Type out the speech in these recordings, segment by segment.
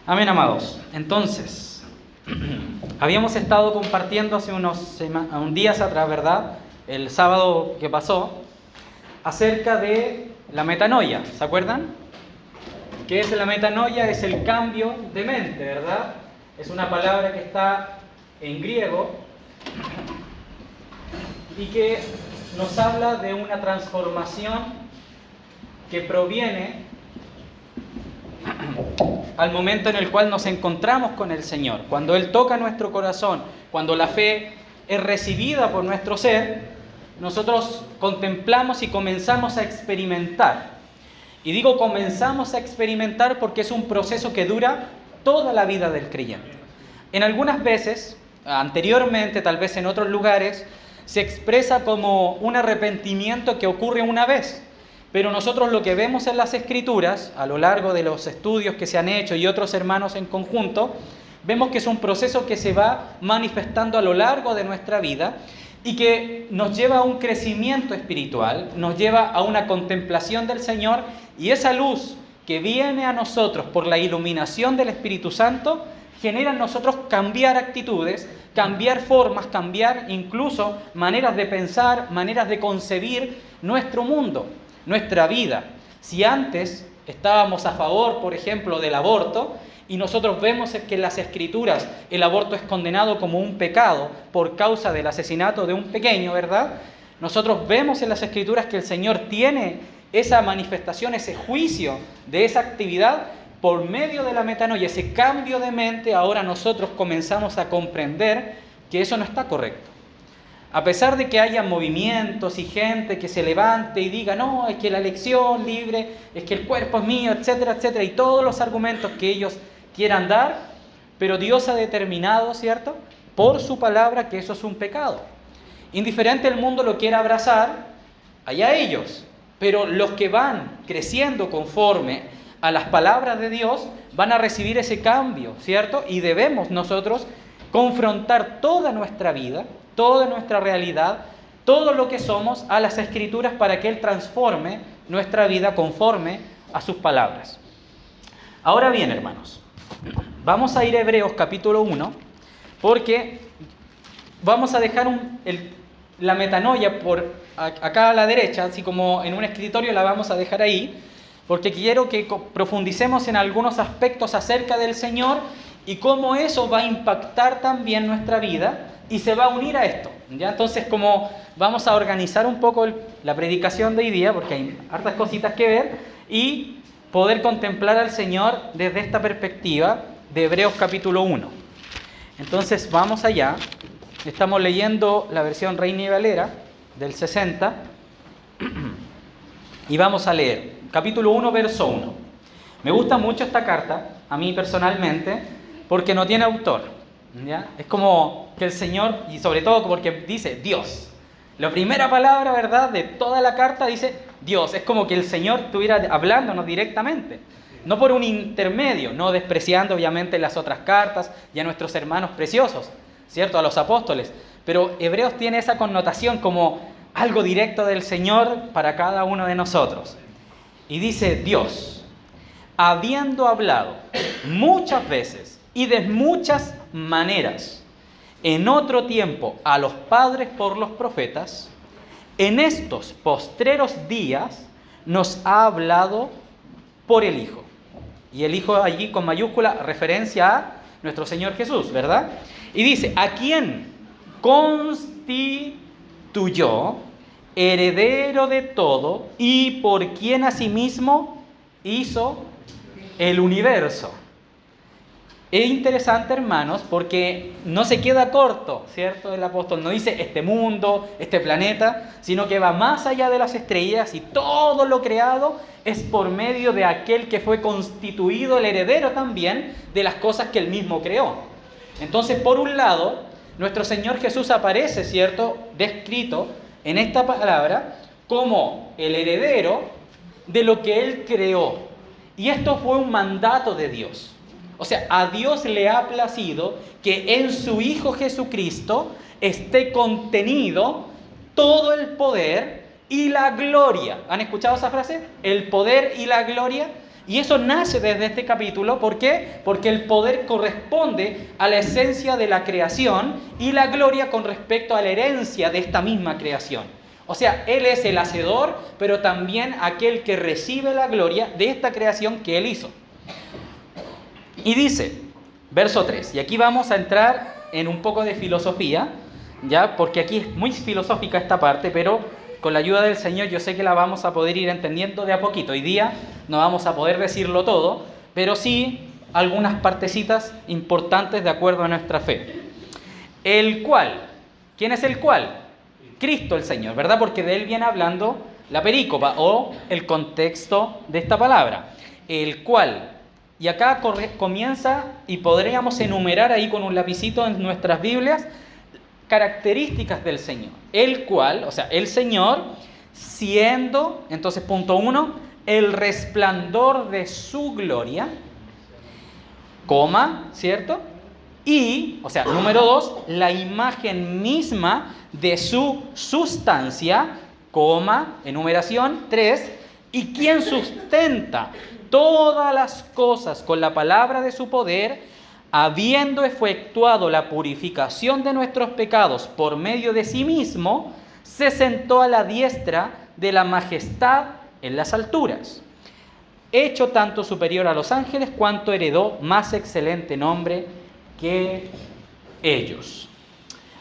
Amén, amados. Entonces, habíamos estado compartiendo hace unos días atrás, ¿verdad? El sábado que pasó, acerca de la metanoia. ¿Se acuerdan? ¿Qué es la metanoia? Es el cambio de mente, ¿verdad? Es una palabra que está en griego y que nos habla de una transformación que proviene al momento en el cual nos encontramos con el Señor. Cuando Él toca nuestro corazón, cuando la fe es recibida por nuestro ser, nosotros contemplamos y comenzamos a experimentar. Y digo comenzamos a experimentar porque es un proceso que dura toda la vida del creyente. En algunas veces, anteriormente, tal vez en otros lugares, se expresa como un arrepentimiento que ocurre una vez. Pero nosotros lo que vemos en las Escrituras, a lo largo de los estudios que se han hecho y otros hermanos en conjunto, vemos que es un proceso que se va manifestando a lo largo de nuestra vida y que nos lleva a un crecimiento espiritual, nos lleva a una contemplación del Señor, y esa luz que viene a nosotros por la iluminación del Espíritu Santo genera en nosotros cambiar actitudes, cambiar formas, cambiar incluso maneras de pensar, maneras de concebir nuestro mundo, nuestra vida. Si antes estábamos a favor, por ejemplo, del aborto, y nosotros vemos que en las Escrituras el aborto es condenado como un pecado por causa del asesinato de un pequeño, ¿verdad? Nosotros vemos en las Escrituras que el Señor tiene esa manifestación, ese juicio de esa actividad por medio de la metanoia, ese cambio de mente. Ahora nosotros comenzamos a comprender que eso no está correcto. A pesar de que haya movimientos y gente que se levante y diga, no, es que la elección libre, es que el cuerpo es mío, etcétera, etcétera, y todos los argumentos que ellos quieran dar, pero Dios ha determinado, ¿cierto?, por su palabra que eso es un pecado. Indiferente el mundo lo quiera abrazar, allá ellos, pero los que van creciendo conforme a las palabras de Dios van a recibir ese cambio, ¿cierto? Y debemos nosotros confrontar toda nuestra vida, toda nuestra realidad, todo lo que somos a las Escrituras para que Él transforme nuestra vida conforme a sus palabras. Ahora bien, hermanos, vamos a ir a Hebreos capítulo 1, porque vamos a dejar la metanoia por acá a la derecha, así como en un escritorio la vamos a dejar ahí, porque quiero que profundicemos en algunos aspectos acerca del Señor y cómo eso va a impactar también nuestra vida y se va a unir a esto, ¿ya? Entonces, como vamos a organizar un poco la predicación de hoy día, porque hay hartas cositas que ver, y poder contemplar al Señor desde esta perspectiva de Hebreos capítulo 1. Entonces, vamos allá. Estamos leyendo la versión Reina y Valera del 60 y vamos a leer capítulo 1, verso 1. Me gusta mucho esta carta, a mí personalmente, porque no tiene autor, ¿ya? Es como que el Señor, y sobre todo porque dice Dios. La primera palabra, ¿verdad?, de toda la carta dice Dios. Es como que el Señor estuviera hablándonos directamente, no por un intermedio, no despreciando obviamente las otras cartas y a nuestros hermanos preciosos, ¿cierto?, a los apóstoles. Pero Hebreos tiene esa connotación como algo directo del Señor para cada uno de nosotros. Y dice Dios, habiendo hablado muchas veces y de muchas maneras en otro tiempo a los padres por los profetas, en estos postreros días nos ha hablado por el Hijo. Y el Hijo allí con mayúscula, referencia a nuestro Señor Jesús, ¿verdad? Y dice, a quien constituyó heredero de todo y por quien asimismo hizo el universo. Es interesante, hermanos, porque no se queda corto, ¿cierto? El apóstol no dice este mundo, este planeta, sino que va más allá de las estrellas, y todo lo creado es por medio de aquel que fue constituido el heredero también de las cosas que él mismo creó. Entonces, por un lado, nuestro Señor Jesús aparece, ¿cierto?, descrito en esta palabra como el heredero de lo que Él creó. Y esto fue un mandato de Dios. O sea, a Dios le ha placido que en su Hijo Jesucristo esté contenido todo el poder y la gloria. ¿Han escuchado esa frase? El poder y la gloria. Y eso nace desde este capítulo. ¿Por qué? Porque el poder corresponde a la esencia de la creación y la gloria con respecto a la herencia de esta misma creación. O sea, Él es el hacedor, pero también aquel que recibe la gloria de esta creación que Él hizo. Y dice, verso 3, y aquí vamos a entrar en un poco de filosofía, ¿ya? Porque aquí es muy filosófica esta parte, pero con la ayuda del Señor yo sé que la vamos a poder ir entendiendo de a poquito. Hoy día no vamos a poder decirlo todo, pero sí algunas partecitas importantes de acuerdo a nuestra fe. El cual, ¿quién es el cual? Cristo el Señor, ¿verdad? Porque de Él viene hablando la perícopa o el contexto de esta palabra. El cual, y acá comienza y podríamos enumerar ahí con un lapicito en nuestras Biblias características del Señor. El cual, o sea, el Señor siendo, entonces punto 1, el resplandor de su gloria, coma, ¿cierto? Y, o sea, número 2, la imagen misma de su sustancia, coma, enumeración, 3, y quien sustenta todas las cosas con la palabra de su poder, habiendo efectuado la purificación de nuestros pecados por medio de sí mismo, se sentó a la diestra de la majestad en las alturas, hecho tanto superior a los ángeles cuanto heredó más excelente nombre que ellos.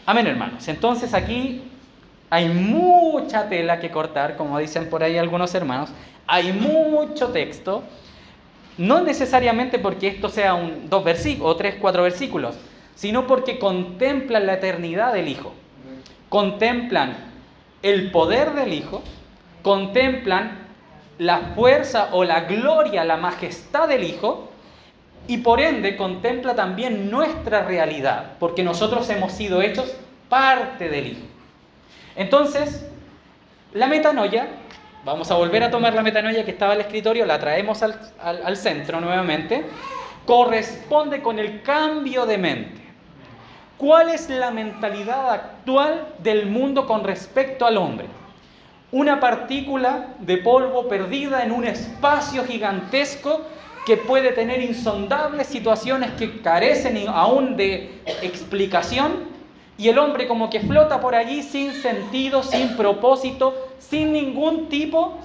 Amén, hermanos. Entonces aquí hay mucha tela que cortar, como dicen por ahí algunos hermanos. Hay mucho texto, no necesariamente porque esto sea 2 versículos o 3, 4 versículos, sino porque contemplan la eternidad del Hijo, contemplan el poder del Hijo, contemplan la fuerza o la gloria, la majestad del Hijo, y por ende contempla también nuestra realidad, porque nosotros hemos sido hechos parte del Hijo. Entonces, la metanoia, vamos a volver a tomar la metanoia que estaba en el escritorio, la traemos al centro nuevamente, corresponde con el cambio de mente. ¿Cuál es la mentalidad actual del mundo con respecto al hombre? Una partícula de polvo perdida en un espacio gigantesco que puede tener insondables situaciones que carecen aún de explicación, y el hombre como que flota por allí sin sentido, sin propósito, sin ningún tipo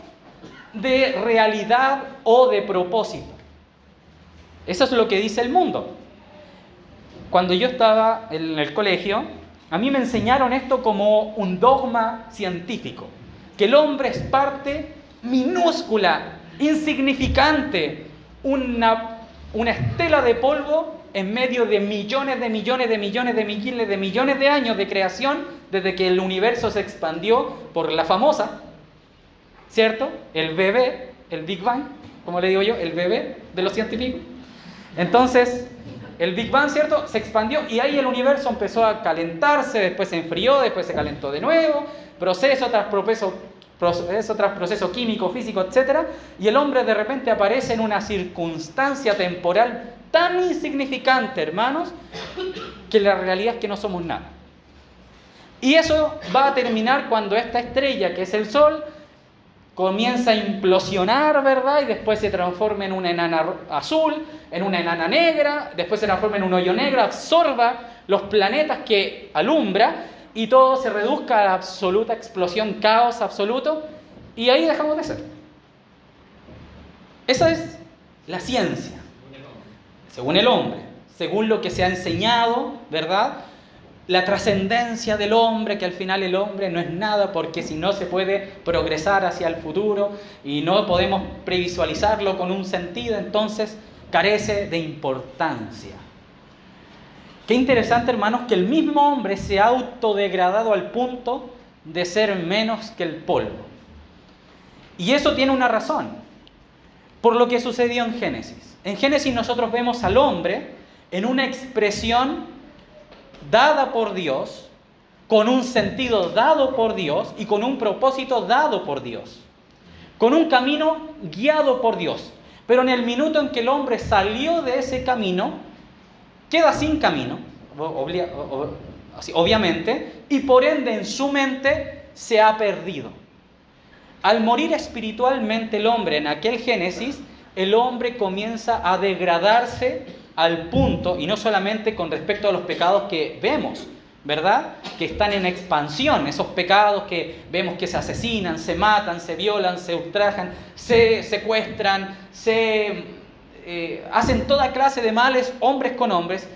de realidad o de propósito. Eso es lo que dice el mundo. Cuando yo estaba en el colegio, a mí me enseñaron esto como un dogma científico, que el hombre es parte minúscula, insignificante, una estela de polvo en medio de millones de millones de millones de miles de millones de años de creación, desde que el universo se expandió por la famosa, ¿cierto? El bebé, el Big Bang, como le digo yo, el bebé de los científicos. Entonces, el Big Bang, ¿cierto? Se expandió y ahí el universo empezó a calentarse, después se enfrió, después se calentó de nuevo, proceso tras proceso químico, físico, etc. Y el hombre de repente aparece en una circunstancia temporal tan insignificante, hermanos, que la realidad es que no somos nada. Y eso va a terminar cuando esta estrella, que es el Sol, comienza a implosionar, ¿verdad? Y después se transforma en una enana azul, en una enana negra, después se transforma en un hoyo negro, absorba los planetas que alumbra y todo se reduzca a la absoluta explosión, caos absoluto, y ahí dejamos de ser. Esa es la ciencia, según el hombre, según lo que se ha enseñado, ¿verdad? La trascendencia del hombre, que al final el hombre no es nada, porque si no se puede progresar hacia el futuro y no podemos previsualizarlo con un sentido, entonces carece de importancia. Qué interesante, hermanos, que el mismo hombre se ha autodegradado al punto de ser menos que el polvo. Y eso tiene una razón, por lo que sucedió en Génesis. En Génesis nosotros vemos al hombre en una expresión dada por Dios, con un sentido dado por Dios y con un propósito dado por Dios, con un camino guiado por Dios. Pero en el minuto en que el hombre salió de ese camino, queda sin camino, obviamente, y por ende en su mente se ha perdido. Al morir espiritualmente el hombre en aquel Génesis, el hombre comienza a degradarse al punto, y no solamente con respecto a los pecados que vemos, ¿verdad? Que están en expansión, esos pecados que vemos que se asesinan, se matan, se violan, se ultrajan, se secuestran, hacen toda clase de males hombres con hombres,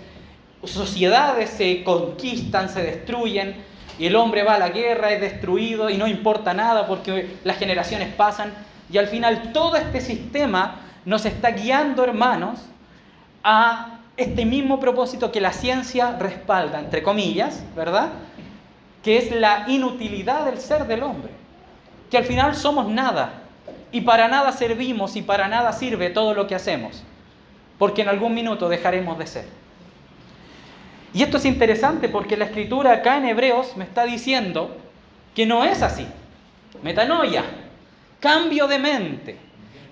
sociedades se conquistan, se destruyen, y el hombre va a la guerra, es destruido y no importa nada porque las generaciones pasan, y al final todo este sistema nos está guiando, hermanos, a este mismo propósito que la ciencia respalda, entre comillas, ¿verdad? Que es la inutilidad del ser del hombre. Que al final somos nada, y para nada servimos, y para nada sirve todo lo que hacemos, porque en algún minuto dejaremos de ser. Y esto es interesante porque la Escritura acá en Hebreos me está diciendo que no es así. Metanoia, cambio de mente.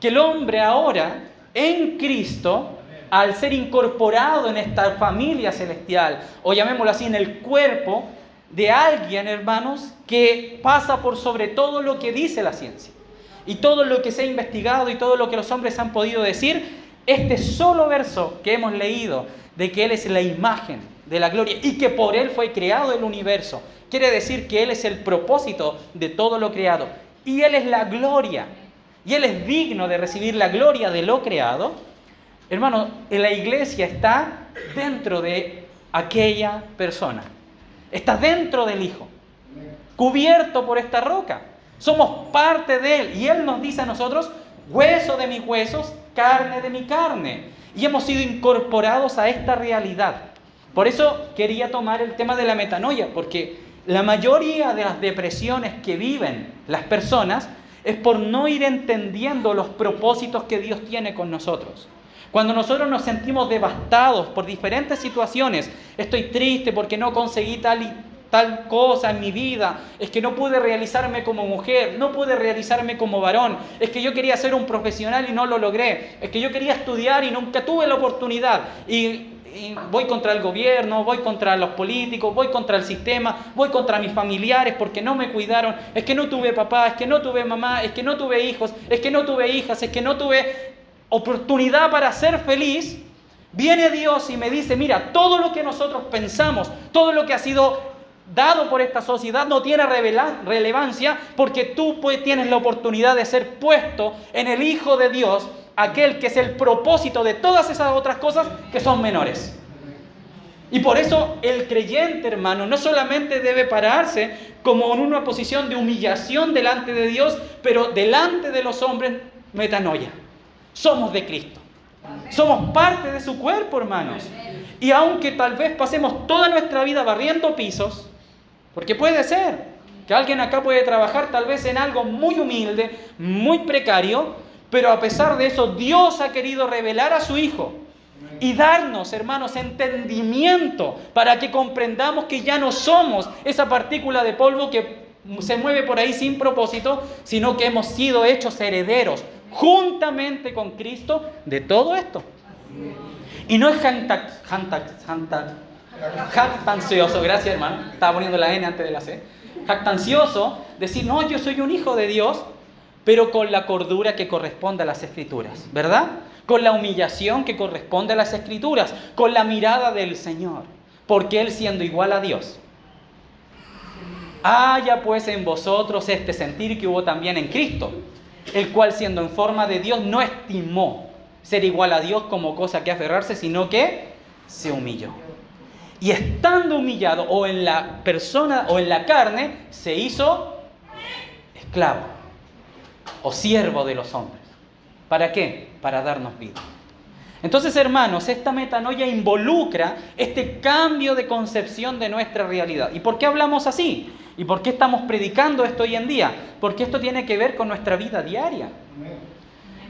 Que el hombre ahora, en Cristo, al ser incorporado en esta familia celestial, o llamémoslo así, en el cuerpo de alguien, hermanos, que pasa por sobre todo lo que dice la ciencia, y todo lo que se ha investigado, y todo lo que los hombres han podido decir, este solo verso que hemos leído, de que Él es la imagen de la gloria, y que por Él fue creado el universo, quiere decir que Él es el propósito de todo lo creado, y Él es la gloria, y Él es digno de recibir la gloria de lo creado. Hermano, la iglesia está dentro de aquella persona. Está dentro del Hijo, cubierto por esta roca. Somos parte de Él. Y Él nos dice a nosotros, hueso de mis huesos, carne de mi carne. Y hemos sido incorporados a esta realidad. Por eso quería tomar el tema de la metanoia, porque la mayoría de las depresiones que viven las personas es por no ir entendiendo los propósitos que Dios tiene con nosotros. Cuando nosotros nos sentimos devastados por diferentes situaciones, estoy triste porque no conseguí tal y tal cosa en mi vida, es que no pude realizarme como mujer, no pude realizarme como varón, es que yo quería ser un profesional y no lo logré, es que yo quería estudiar y nunca tuve la oportunidad, y voy contra el gobierno, voy contra los políticos, voy contra el sistema, voy contra mis familiares porque no me cuidaron, es que no tuve papá, es que no tuve mamá, es que no tuve hijos, es que no tuve hijas, es que no tuve oportunidad para ser feliz. Viene Dios y me dice, mira, todo lo que nosotros pensamos, todo lo que ha sido dado por esta sociedad no tiene relevancia, porque tú tienes la oportunidad de ser puesto en el Hijo de Dios, aquel que es el propósito de todas esas otras cosas que son menores. Y por eso el creyente, hermano, no solamente debe pararse como en una posición de humillación delante de Dios, pero delante de los hombres, metanoia. Somos de Cristo. Somos parte de su cuerpo, hermanos. Y aunque tal vez pasemos toda nuestra vida barriendo pisos, porque puede ser que alguien acá puede trabajar tal vez en algo muy humilde, muy precario, pero a pesar de eso Dios ha querido revelar a su Hijo y darnos, hermanos, entendimiento para que comprendamos que ya no somos esa partícula de polvo que se mueve por ahí sin propósito, sino que hemos sido hechos herederos juntamente con Cristo de todo esto. Y no es jactancioso, gracias hermano, estaba poniendo la N antes de la C, jactancioso decir, no, yo soy un hijo de Dios, pero con la cordura que corresponde a las Escrituras, ¿verdad? Con la humillación que corresponde a las Escrituras, con la mirada del Señor, porque Él siendo igual a Dios. Haya pues en vosotros este sentir que hubo también en Cristo, el cual siendo en forma de Dios no estimó ser igual a Dios como cosa que aferrarse, sino que se humilló. Y estando humillado o en la persona o en la carne, se hizo esclavo o siervo de los hombres. ¿Para qué? Para darnos vida. Entonces, hermanos, esta metanoia involucra este cambio de concepción de nuestra realidad. ¿Y por qué hablamos así? ¿Y por qué estamos predicando esto hoy en día? Porque esto tiene que ver con nuestra vida diaria.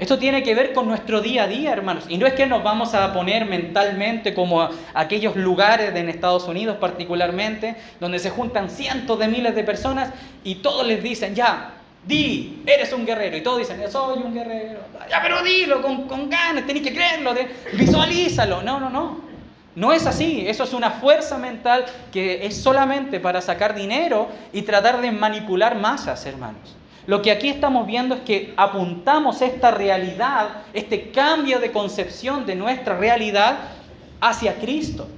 Esto tiene que ver con nuestro día a día, hermanos. Y no es que nos vamos a poner mentalmente como aquellos lugares en Estados Unidos particularmente, donde se juntan cientos de miles de personas y todos les dicen, ya, di, eres un guerrero. Y todos dicen, yo soy un guerrero. Ya, pero dilo con ganas, tenés que creerlo, visualízalo. No. No es así. Eso es una fuerza mental que es solamente para sacar dinero y tratar de manipular masas, hermanos. Lo que aquí estamos viendo es que apuntamos esta realidad, este cambio de concepción de nuestra realidad hacia Cristo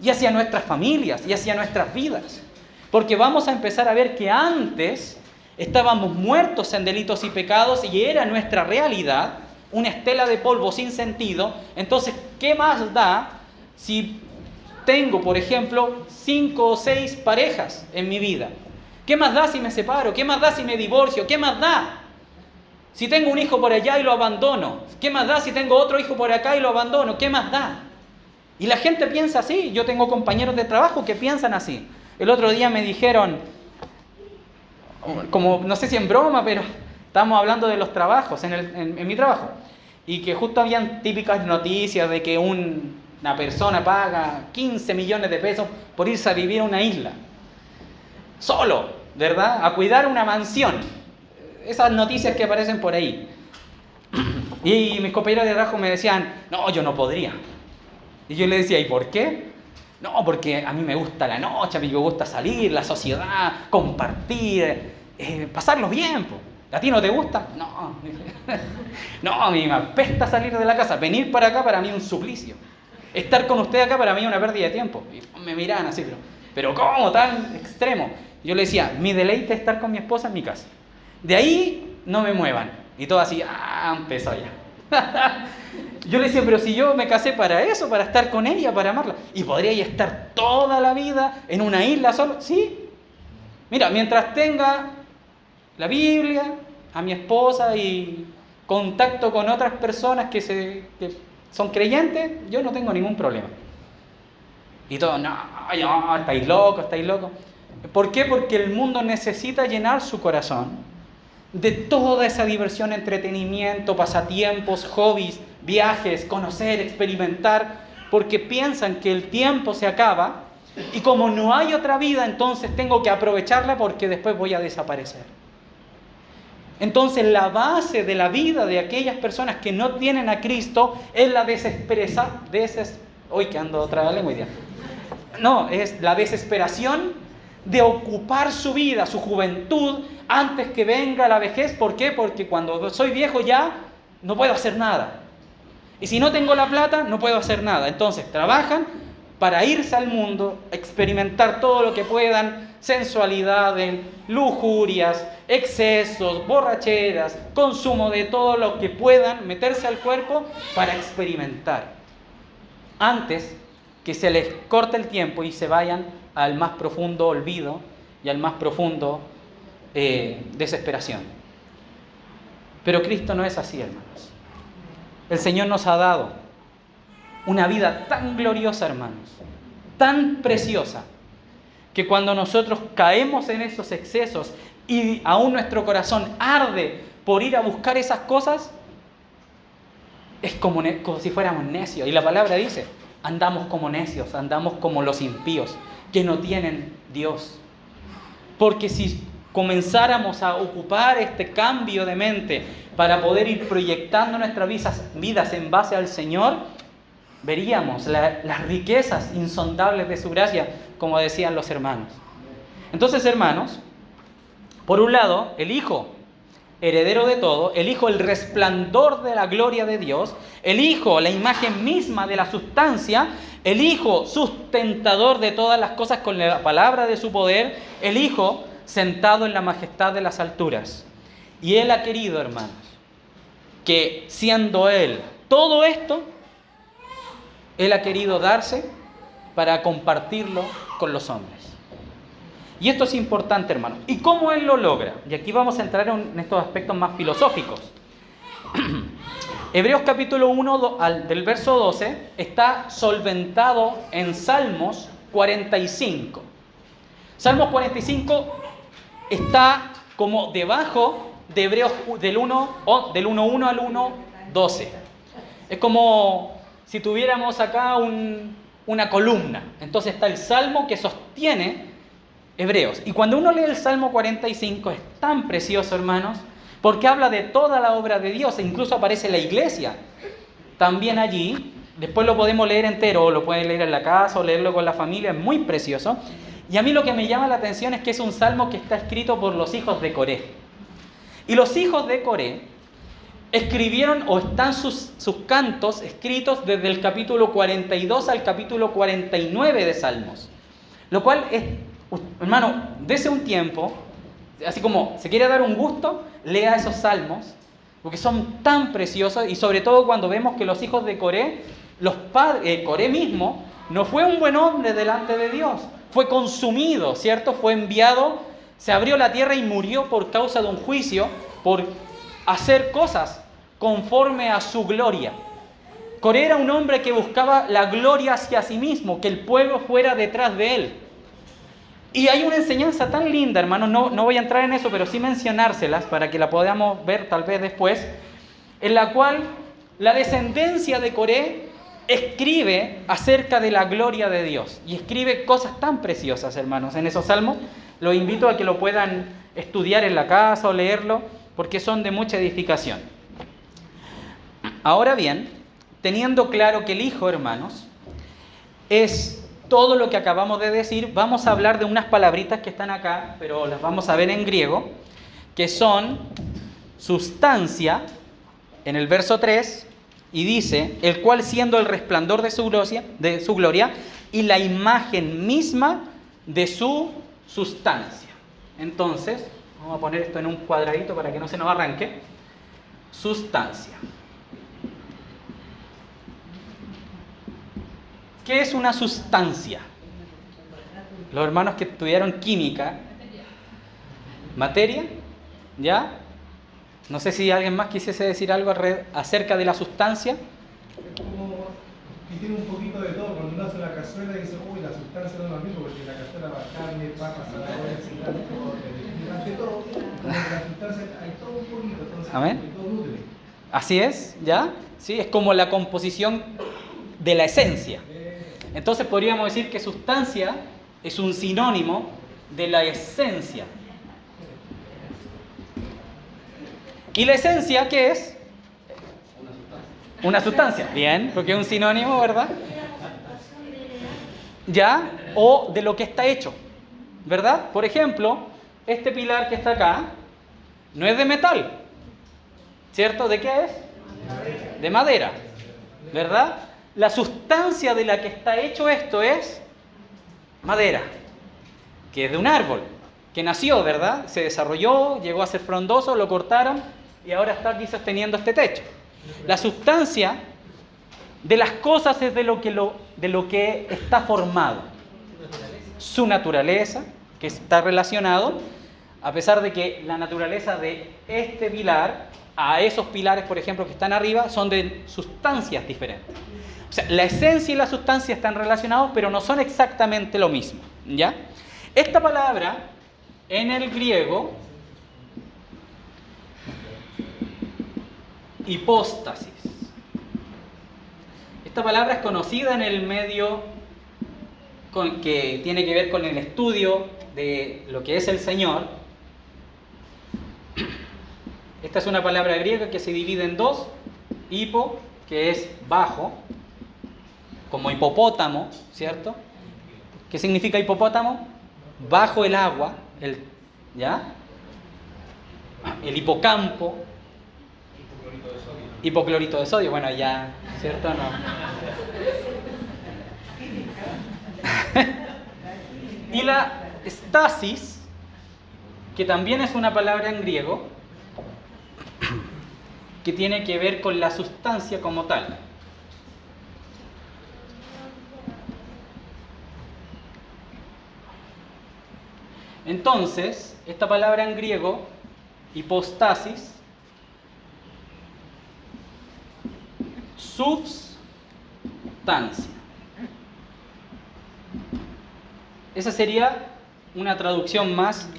y hacia nuestras familias y hacia nuestras vidas. Porque vamos a empezar a ver que antes estábamos muertos en delitos y pecados y era nuestra realidad una estela de polvo sin sentido. Entonces, ¿qué más da si tengo, por ejemplo, 5 o 6 parejas en mi vida? ¿Qué más da si me separo? ¿Qué más da si me divorcio? ¿Qué más da si tengo un hijo por allá y lo abandono? ¿Qué más da si tengo otro hijo por acá y lo abandono? ¿Qué más da? Y la gente piensa así. Yo tengo compañeros de trabajo que piensan así. El otro día me dijeron, como no sé si en broma, pero estábamos hablando de los trabajos, en mi trabajo. Y que justo habían típicas noticias de que una persona paga 15 millones de pesos por irse a vivir a una isla. Solo, ¿verdad? A cuidar una mansión. Esas noticias que aparecen por ahí. Y mis compañeros de trabajo me decían, no, yo no podría. Y yo le decía, ¿y por qué? No, porque a mí me gusta la noche, a mí me gusta salir, la sociedad, compartir, pasarlos bien. Po. ¿A ti no te gusta? No. No, a mí me apesta salir de la casa. Venir para acá para mí es un suplicio. Estar con usted acá para mí es una pérdida de tiempo. Y me miran así, pero ¿cómo tan extremo? Yo le decía, mi deleite es estar con mi esposa en mi casa. De ahí no me muevan. Y todo así, empezó ya. Yo le decía, pero si yo me casé para eso, para estar con ella, para amarla. ¿Y podría estar toda la vida en una isla solo? Sí. Mira, mientras tenga la Biblia, a mi esposa y contacto con otras personas que son creyentes, yo no tengo ningún problema. Y todos, no, estáis locos. ¿Por qué? Porque el mundo necesita llenar su corazón de toda esa diversión, entretenimiento, pasatiempos, hobbies, viajes, conocer, experimentar, porque piensan que el tiempo se acaba y como no hay otra vida, entonces tengo que aprovecharla porque después voy a desaparecer. Entonces la base de la vida de aquellas personas que no tienen a Cristo es la es la desesperación de ocupar su vida, su juventud, antes que venga la vejez. ¿Por qué? Porque cuando soy viejo ya no puedo hacer nada. Y si no tengo la plata, no puedo hacer nada. Entonces trabajan para irse al mundo, experimentar todo lo que puedan, sensualidades, lujurias, excesos, borracheras, consumo de todo lo que puedan, meterse al cuerpo para experimentar. Antes que se les corte el tiempo y se vayan al más profundo olvido y al más profundo desesperación. Pero Cristo no es así, hermanos. El Señor nos ha dado una vida tan gloriosa, hermanos, tan preciosa, que cuando nosotros caemos en esos excesos y aún nuestro corazón arde por ir a buscar esas cosas, es como si fuéramos necios. Y la palabra dice, andamos como necios, andamos como los impíos, que no tienen Dios. Porque si comenzáramos a ocupar este cambio de mente para poder ir proyectando nuestras vidas en base al Señor, veríamos las riquezas insondables de su gracia, como decían los hermanos. Entonces, hermanos, por un lado, el Hijo, heredero de todo, el Hijo, el resplandor de la gloria de Dios, el Hijo, la imagen misma de la sustancia, el Hijo, sustentador de todas las cosas con la palabra de su poder, el Hijo, sentado en la majestad de las alturas. Y Él ha querido, hermanos, que siendo Él todo esto, Él ha querido darse para compartirlo con los hombres. Y esto es importante, hermanos. ¿Y cómo Él lo logra? Y aquí vamos a entrar en estos aspectos más filosóficos. Hebreos capítulo 1, del verso 12, está solventado en Salmos 45. Salmos 45 está como debajo de Hebreos del 1.1 al 1.12. Es como si tuviéramos acá una columna. Entonces está el Salmo que sostiene Hebreos. Y cuando uno lee el Salmo 45 es tan precioso, hermanos, porque habla de toda la obra de Dios. E incluso aparece la iglesia también allí. Después lo podemos leer entero, o lo pueden leer en la casa o leerlo con la familia. Es muy precioso. Y a mí lo que me llama la atención es que es un salmo que está escrito por los hijos de Coré. Y los hijos de Coré escribieron, o están sus cantos escritos desde el capítulo 42 al capítulo 49 de Salmos. Lo cual es, hermano, dese un tiempo, así como se quiere dar un gusto, lea esos salmos, porque son tan preciosos, y sobre todo cuando vemos que los hijos de Coré, Coré mismo, no fue un buen hombre delante de Dios, fue consumido, ¿cierto? Fue enviado, se abrió la tierra y murió por causa de un juicio, por hacer cosas conforme a su gloria. Coré era un hombre que buscaba la gloria hacia sí mismo, que el pueblo fuera detrás de él. Y hay una enseñanza tan linda, hermanos, no voy a entrar en eso, pero sí mencionárselas para que la podamos ver tal vez después, en la cual la descendencia de Coré escribe acerca de la gloria de Dios. Y escribe cosas tan preciosas, hermanos, en esos salmos. Los invito a que lo puedan estudiar en la casa o leerlo, porque son de mucha edificación. Ahora bien, teniendo claro que el Hijo, hermanos, es todo lo que acabamos de decir, vamos a hablar de unas palabritas que están acá, pero las vamos a ver en griego, que son sustancia, en el verso 3, y dice, el cual siendo el resplandor de su gloria y la imagen misma de su sustancia. Entonces, vamos a poner esto en un cuadradito para que no se nos arranque. Sustancia. ¿Qué es una sustancia? Los hermanos que estudiaron química, materia, ¿ya? No sé si alguien más quisiese decir algo acerca de la sustancia. Es como que tiene un poquito de todo. Cuando uno hace una cazuela y dice, uy, la sustancia no es lo mismo, porque la cazuela va carne, papas, zanahorias, cilantro, durante todo, como que la sustancia hay todo un poquito, entonces Amén. hay todo útil. Así es, ¿ya? Sí, es como la composición de la esencia. Entonces podríamos decir que sustancia es un sinónimo de la esencia. ¿Y la esencia qué es? Una sustancia. Bien, porque es un sinónimo, ¿verdad? ¿Ya? O de lo que está hecho, ¿verdad? Por ejemplo, este pilar que está acá no es de metal, ¿cierto? ¿De qué es? De madera, ¿verdad? La sustancia de la que está hecho esto es madera, que es de un árbol, que nació, ¿verdad? Se desarrolló, llegó a ser frondoso, lo cortaron y ahora está aquí sosteniendo este techo. La sustancia de las cosas es de lo que está formado. Su naturaleza, que está relacionado, a pesar de que la naturaleza de este pilar a esos pilares, por ejemplo, que están arriba, son de sustancias diferentes. O sea, la esencia y la sustancia están relacionados, pero no son exactamente lo mismo, ¿ya? Esta palabra, en el griego, hipóstasis. Esta palabra es conocida en el medio que tiene que ver con el estudio de lo que es el Señor. Esta es una palabra griega que se divide en dos. Hipo, que es bajo, como hipopótamo, ¿cierto? ¿Qué significa hipopótamo? Bajo el agua, ¿ya? El hipocampo. Hipoclorito de sodio, bueno, ya, ¿cierto? No. Y la estasis, que también es una palabra en griego, que tiene que ver con la sustancia como tal. Entonces, esta palabra en griego, hipostasis, substancia. Esa sería una traducción más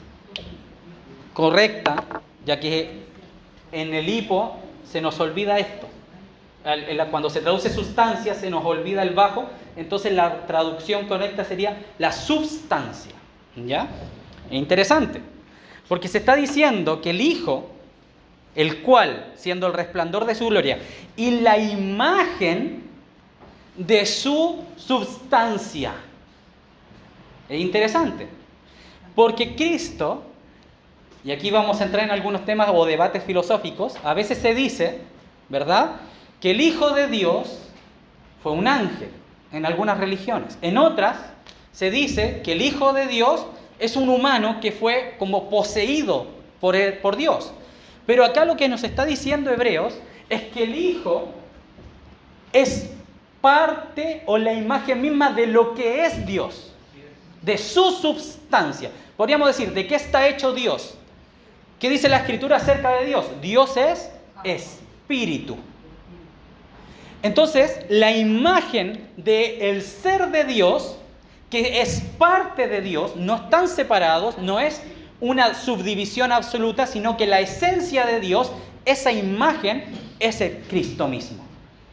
correcta, ya que en el hipo se nos olvida esto. Cuando se traduce sustancia se nos olvida el bajo, entonces la traducción correcta sería la substancia. ¿Ya? Es interesante, porque se está diciendo que el Hijo, el cual, siendo el resplandor de su gloria y la imagen de su substancia. Es interesante, porque Cristo y aquí vamos a entrar en algunos temas o debates filosóficos, a veces se dice, ¿verdad?, que el Hijo de Dios fue un ángel en algunas religiones. En otras se dice que el Hijo de Dios es un humano que fue como poseído por Dios. Pero acá lo que nos está diciendo Hebreos es que el Hijo es parte o la imagen misma de lo que es Dios, de su substancia. Podríamos decir, ¿de qué está hecho Dios? ¿Qué dice la Escritura acerca de Dios? Dios es espíritu. Entonces, la imagen del ser de Dios, que es parte de Dios, no están separados, no es una subdivisión absoluta, sino que la esencia de Dios, esa imagen, es el Cristo mismo.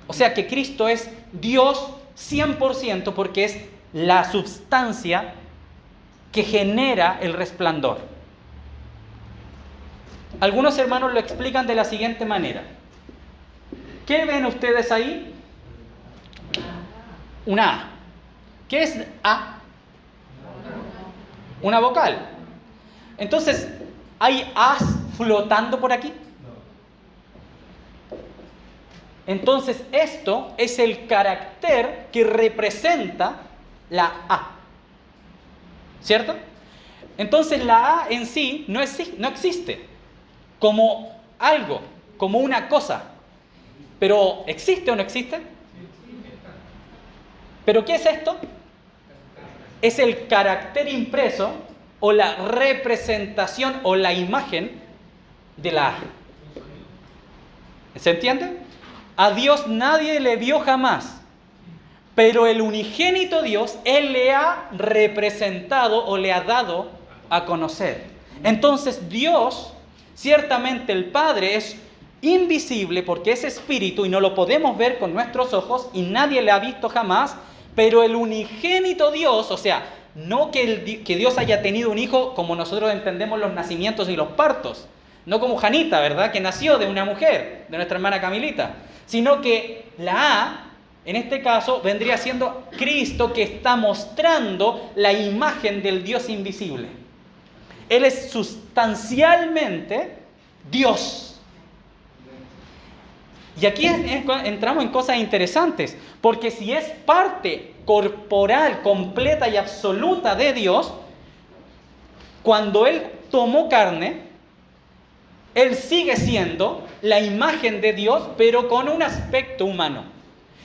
O sea que Cristo es Dios 100% porque es la substancia que genera el resplandor. Algunos hermanos lo explican de la siguiente manera. ¿Qué ven ustedes ahí? Una A. ¿Qué es A? Una vocal. Entonces, ¿hay A's flotando por aquí? Entonces, esto es el carácter que representa la A. ¿Cierto? Entonces, la A en sí no existe como algo, como una cosa. ¿Pero existe o no existe? ¿Pero qué es esto? Es el carácter impreso o la representación o la imagen de la A. ¿Se entiende? A Dios nadie le vio jamás, pero el unigénito Dios, Él le ha representado o le ha dado a conocer. Entonces Dios, ciertamente el Padre es invisible porque es espíritu y no lo podemos ver con nuestros ojos y nadie le ha visto jamás, pero el unigénito Dios, o sea, no que Dios haya tenido un hijo como nosotros entendemos los nacimientos y los partos, no como Janita, ¿verdad?, que nació de una mujer, de nuestra hermana Camilita, sino que la A, en este caso, vendría siendo Cristo, que está mostrando la imagen del Dios invisible. Él es sustancialmente Dios. Y aquí entramos en cosas interesantes, porque si es parte corporal, completa y absoluta de Dios, cuando Él tomó carne, Él sigue siendo la imagen de Dios, pero con un aspecto humano.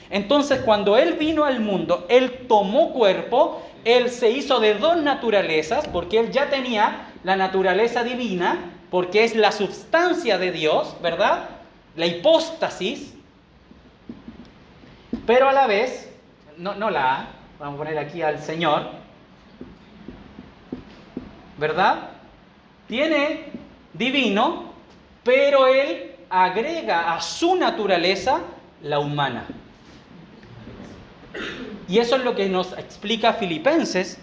Entonces, cuando Él vino al mundo, Él tomó cuerpo, Él se hizo de dos naturalezas, porque Él ya tenía la naturaleza divina, porque es la substancia de Dios, ¿verdad?, la hipóstasis, pero a la vez, no la A, vamos a poner aquí al Señor, ¿verdad? Tiene divino, pero Él agrega a su naturaleza la humana. Y eso es lo que nos explica Filipenses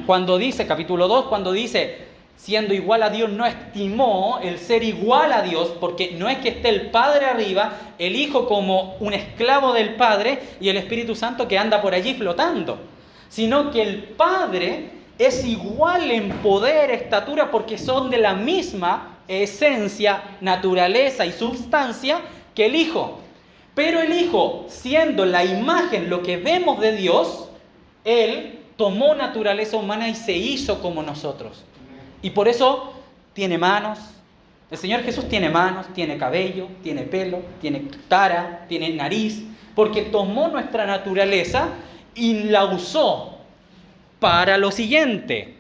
cuando dice, capítulo 2, cuando dice, siendo igual a Dios, no estimó el ser igual a Dios, porque no es que esté el Padre arriba, el Hijo como un esclavo del Padre y el Espíritu Santo que anda por allí flotando, sino que el Padre es igual en poder, estatura, porque son de la misma esencia, naturaleza y substancia que el Hijo. Pero el Hijo, siendo la imagen, lo que vemos de Dios, Él tomó naturaleza humana y se hizo como nosotros. Y por eso tiene manos. El Señor Jesús tiene manos, tiene cabello, tiene pelo, tiene cara, tiene nariz, porque tomó nuestra naturaleza y la usó para lo siguiente.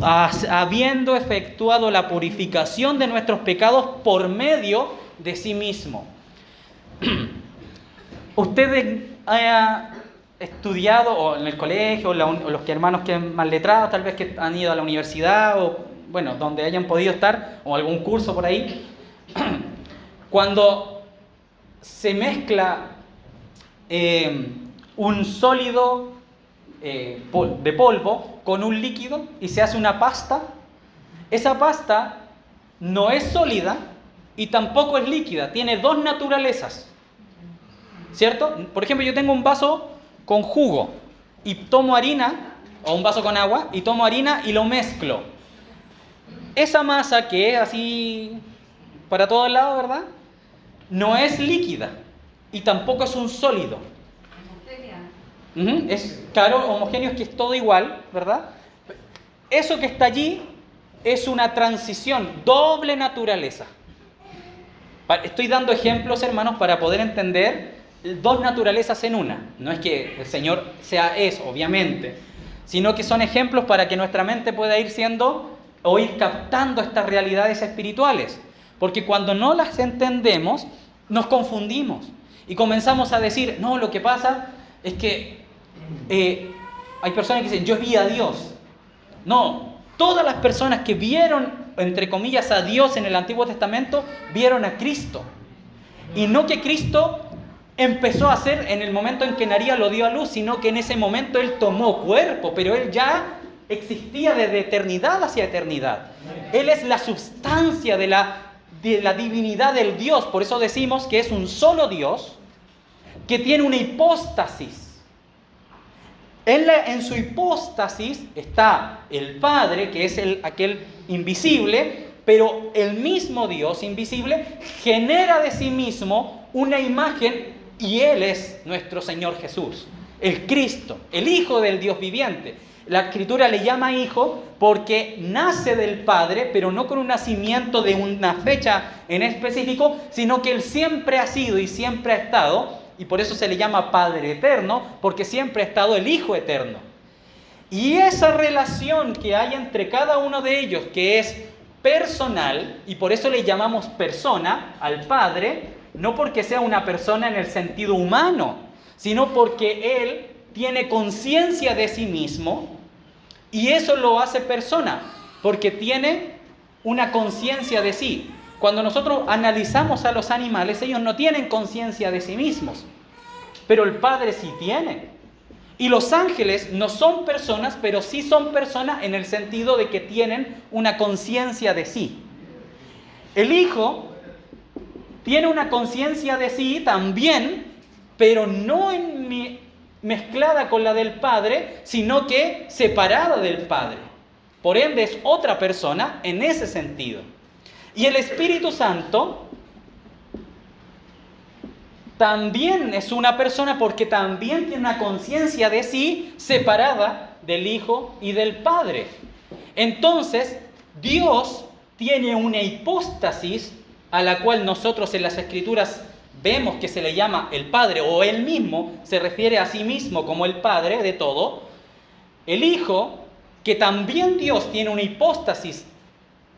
Habiendo efectuado la purificación de nuestros pecados por medio de sí mismo. Ustedes han estudiado o en el colegio, o los que hermanos que son más letrados, tal vez que han ido a la universidad o bueno, donde hayan podido estar, o algún curso por ahí, cuando se mezcla un sólido de polvo con un líquido y se hace una pasta, esa pasta no es sólida y tampoco es líquida, tiene dos naturalezas, ¿cierto? Por ejemplo, yo tengo un vaso con jugo y tomo harina, o un vaso con agua, y tomo harina y lo mezclo. esa masa que es así para todos lados, ¿verdad? No es líquida y tampoco es un sólido. Es claro, homogéneo, es que es todo igual, ¿verdad? Eso que está allí es una transición, doble naturaleza. Estoy dando ejemplos, hermanos, para poder entender dos naturalezas en una. No es que el Señor sea eso, obviamente, sino que son ejemplos para que nuestra mente pueda ir siendo o ir captando estas realidades espirituales. Porque cuando no las entendemos, nos confundimos y comenzamos a decir, no, lo que pasa es que hay personas que dicen, yo vi a Dios. No, todas las personas que vieron, entre comillas, a Dios en el Antiguo Testamento, vieron a Cristo. Y no que Cristo empezó a hacer en el momento en que María lo dio a luz, sino que en ese momento Él tomó cuerpo, pero Él ya existía desde eternidad hacia eternidad. Él es la sustancia de la divinidad del Dios. Por eso decimos que es un solo Dios que tiene una hipóstasis. En su hipóstasis está el Padre, que es aquel invisible, pero el mismo Dios invisible genera de sí mismo una imagen y Él es nuestro Señor Jesús, el Cristo, el Hijo del Dios viviente. La Escritura le llama hijo porque nace del Padre, pero no con un nacimiento de una fecha en específico, sino que Él siempre ha sido y siempre ha estado. Y por eso se le llama Padre eterno, porque siempre ha estado el Hijo eterno. Y esa relación que hay entre cada uno de ellos, que es personal, y por eso le llamamos persona al Padre, no porque sea una persona en el sentido humano, sino porque Él tiene conciencia de sí mismo, y eso lo hace persona, porque tiene una conciencia de sí. Cuando nosotros analizamos a los animales, ellos no tienen conciencia de sí mismos, pero el Padre sí tiene. Y los ángeles no son personas, pero sí son personas en el sentido de que tienen una conciencia de sí. El Hijo tiene una conciencia de sí también, pero no mezclada con la del Padre, sino que separada del Padre. Por ende es otra persona en ese sentido. Y el Espíritu Santo también es una persona porque también tiene una conciencia de sí separada del Hijo y del Padre. Entonces, Dios tiene una hipóstasis a la cual nosotros en las Escrituras vemos que se le llama el Padre, o Él mismo se refiere a sí mismo como el Padre de todo. El Hijo, que también Dios tiene una hipóstasis,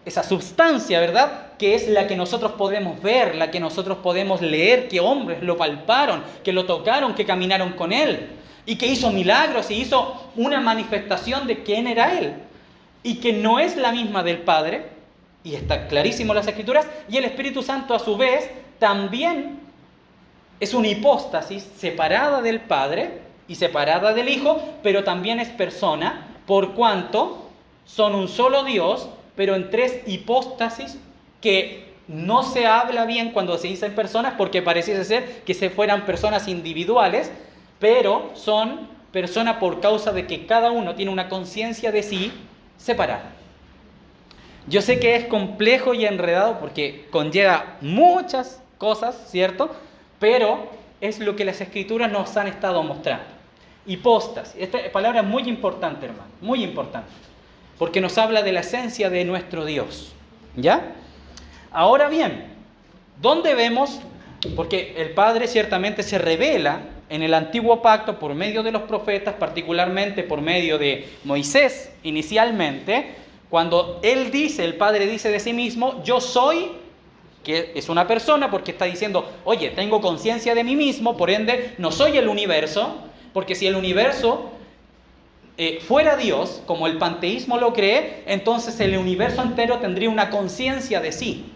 esa sustancia, ¿verdad? Que es la que nosotros podemos ver, la que nosotros podemos leer, que hombres lo palparon, que lo tocaron, que caminaron con Él, y que hizo milagros y hizo una manifestación de quién era Él, y que no es la misma del Padre, y está clarísimo en las Escrituras, y el Espíritu Santo a su vez también es una hipóstasis separada del Padre y separada del Hijo, pero también es persona, por cuanto son un solo Dios, pero en tres hipóstasis que no se habla bien cuando se dicen personas, porque pareciese ser que se fueran personas individuales, pero son personas por causa de que cada uno tiene una conciencia de sí separada. Yo sé que es complejo y enredado porque conlleva muchas cosas, ¿cierto? Pero es lo que las Escrituras nos han estado mostrando. Hipóstasis. Esta palabra es muy importante, hermano, muy importante, porque nos habla de la esencia de nuestro Dios. ¿Ya? Ahora bien, ¿dónde vemos? Porque el Padre ciertamente se revela en el Antiguo Pacto por medio de los profetas, particularmente por medio de Moisés inicialmente, cuando Él dice, el Padre dice de sí mismo, yo soy, que es una persona porque está diciendo, oye, tengo conciencia de mí mismo, por ende no soy el universo, porque si el universo fuera Dios, como el panteísmo lo cree, entonces el universo entero tendría una conciencia de sí.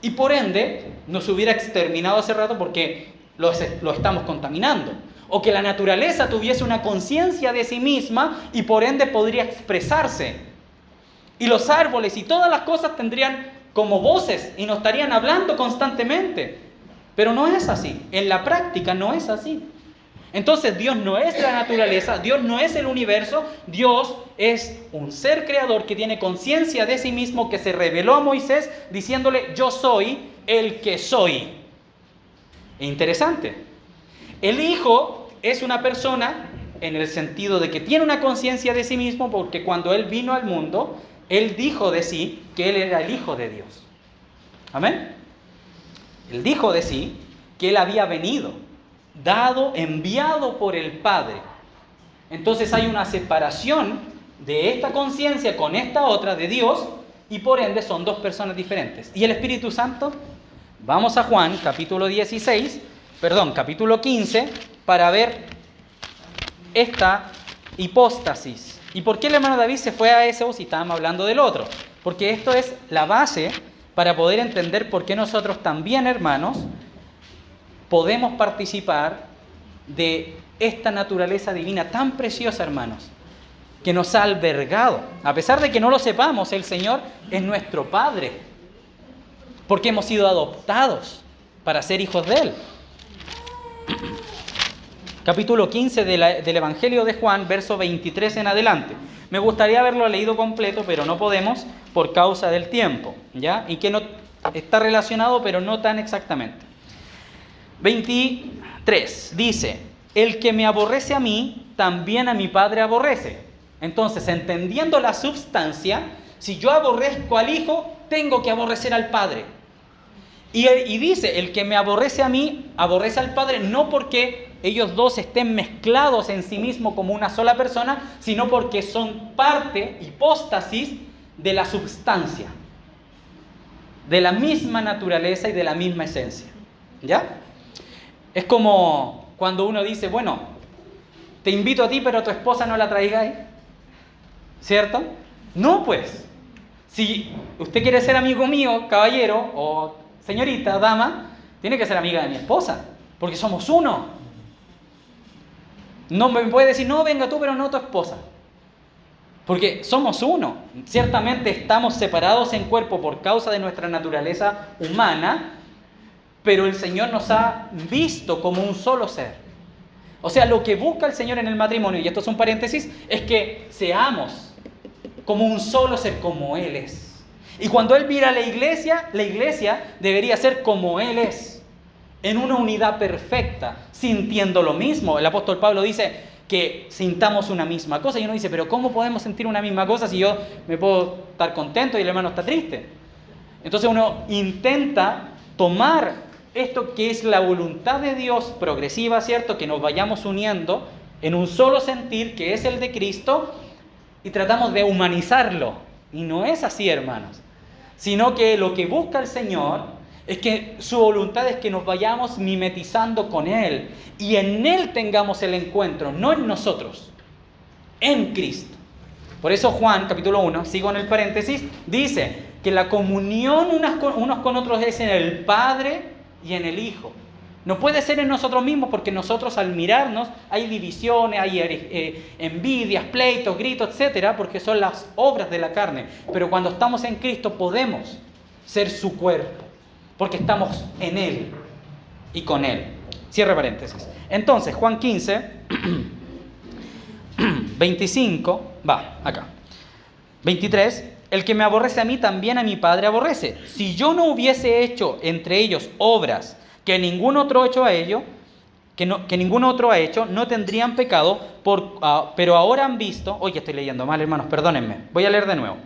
Y por ende, nos hubiera exterminado hace rato porque lo estamos contaminando. O que la naturaleza tuviese una conciencia de sí misma y por ende podría expresarse. Y los árboles y todas las cosas tendrían como voces y nos estarían hablando constantemente. Pero no es así. En la práctica no es así. Entonces Dios no es la naturaleza, Dios no es el universo, Dios es un ser creador que tiene conciencia de sí mismo, que se reveló a Moisés diciéndole: yo soy el que soy. Interesante. El Hijo es una persona en el sentido de que tiene una conciencia de sí mismo, porque cuando Él vino al mundo, Él dijo de sí que Él era el Hijo de Dios. Amén. Él dijo de sí que Él había venido, dado, enviado por el Padre. Entonces hay una separación de esta conciencia con esta otra de Dios, y por ende son dos personas diferentes. ¿Y el Espíritu Santo? Vamos a Juan, capítulo 15, para ver esta hipóstasis. ¿Y por qué el hermano David se fue a eso si estábamos hablando del otro? Porque esto es la base para poder entender por qué nosotros también, hermanos, podemos participar de esta naturaleza divina tan preciosa, hermanos, que nos ha albergado. A pesar de que no lo sepamos, el Señor es nuestro Padre, porque hemos sido adoptados para ser hijos de Él. Capítulo 15 del Evangelio de Juan, verso 23 en adelante. Me gustaría haberlo leído completo, pero no podemos por causa del tiempo, ¿ya? Y que no está relacionado, pero no tan exactamente. 23 dice: el que me aborrece a mí, también a mi Padre aborrece. Entonces, entendiendo la substancia, si yo aborrezco al Hijo, tengo que aborrecer al Padre. Y dice: el que me aborrece a mí, aborrece al Padre, no porque ellos dos estén mezclados en sí mismos como una sola persona, sino porque son parte, hipóstasis de la substancia, de la misma naturaleza y de la misma esencia. ¿Ya? Es como cuando uno dice: bueno, te invito a ti, pero a tu esposa no la traigáis, ¿cierto? No, pues, si usted quiere ser amigo mío, caballero, o señorita, dama, tiene que ser amiga de mi esposa, porque somos uno. No me puede decir: no, venga tú, pero no tu esposa, porque somos uno. Ciertamente estamos separados en cuerpo por causa de nuestra naturaleza humana, pero el Señor nos ha visto como un solo ser. O sea, lo que busca el Señor en el matrimonio, y esto es un paréntesis, es que seamos como un solo ser, como Él es. Y cuando Él mira a la iglesia debería ser como Él es, en una unidad perfecta, sintiendo lo mismo. El apóstol Pablo dice que sintamos una misma cosa, y uno dice: pero ¿cómo podemos sentir una misma cosa si yo me puedo estar contento y el hermano está triste? Entonces uno intenta tomar esto que es la voluntad de Dios progresiva, ¿cierto? Que nos vayamos uniendo en un solo sentir, que es el de Cristo, y tratamos de humanizarlo. Y no es así, hermanos. Sino que lo que busca el Señor es que su voluntad es que nos vayamos mimetizando con Él, y en Él tengamos el encuentro, no en nosotros, en Cristo. Por eso Juan, capítulo 1, sigo en el paréntesis, dice que la comunión unos con otros es en el Padre y en el Hijo. No puede ser en nosotros mismos, porque nosotros al mirarnos hay divisiones, hay envidias, pleitos, gritos, etcétera, porque son las obras de la carne. Pero cuando estamos en Cristo podemos ser su cuerpo, porque estamos en Él y con Él. Cierre paréntesis. Entonces, Juan 15, 25, va, acá. 23, el que me aborrece a mí, también a mi Padre aborrece. Si yo no hubiese hecho entre ellos obras que ningún otro ha hecho, no tendrían pecado, pero ahora han visto. Oye, estoy leyendo mal, hermanos, perdónenme. Voy a leer de nuevo.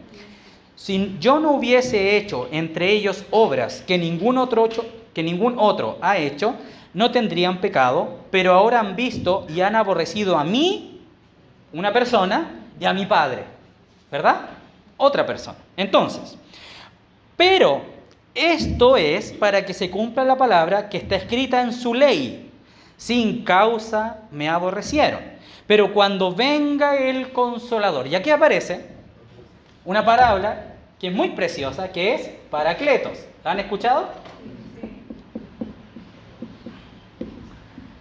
Si yo no hubiese hecho entre ellos obras que ningún otro ha hecho, no tendrían pecado, pero ahora han visto y han aborrecido a mí, una persona, y a mi Padre, ¿verdad? Otra persona. Entonces, pero esto es para que se cumpla la palabra que está escrita en su ley: sin causa me aborrecieron. Pero cuando venga el Consolador, y aquí aparece una palabra que es muy preciosa, que es Paracletos. ¿La han escuchado?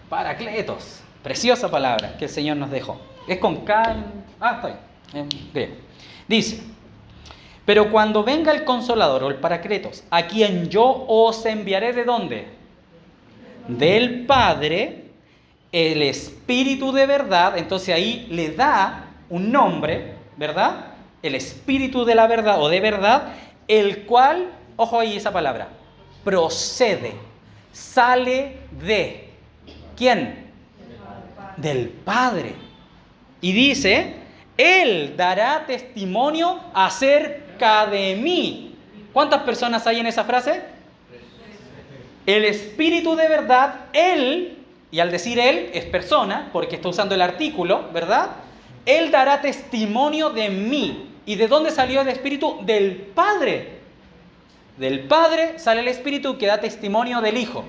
Paracletos, preciosa palabra que el Señor nos dejó. Es con K en griego. Dice: pero cuando venga el Consolador, o el Paracletos, a quien yo os enviaré, ¿de dónde? Del Padre, el Espíritu de verdad, entonces ahí le da un nombre, ¿verdad? El Espíritu de la verdad o de verdad, el cual, ojo ahí esa palabra, procede, sale de, ¿quién? Del Padre. Y dice, Él dará testimonio acerca de mí. ¿Cuántas personas hay en esa frase? El Espíritu de verdad, Él, y al decir Él es persona, porque está usando el artículo, ¿verdad? Él dará testimonio de mí. ¿Y de dónde salió el Espíritu? Del Padre. Del Padre sale el Espíritu que da testimonio del Hijo.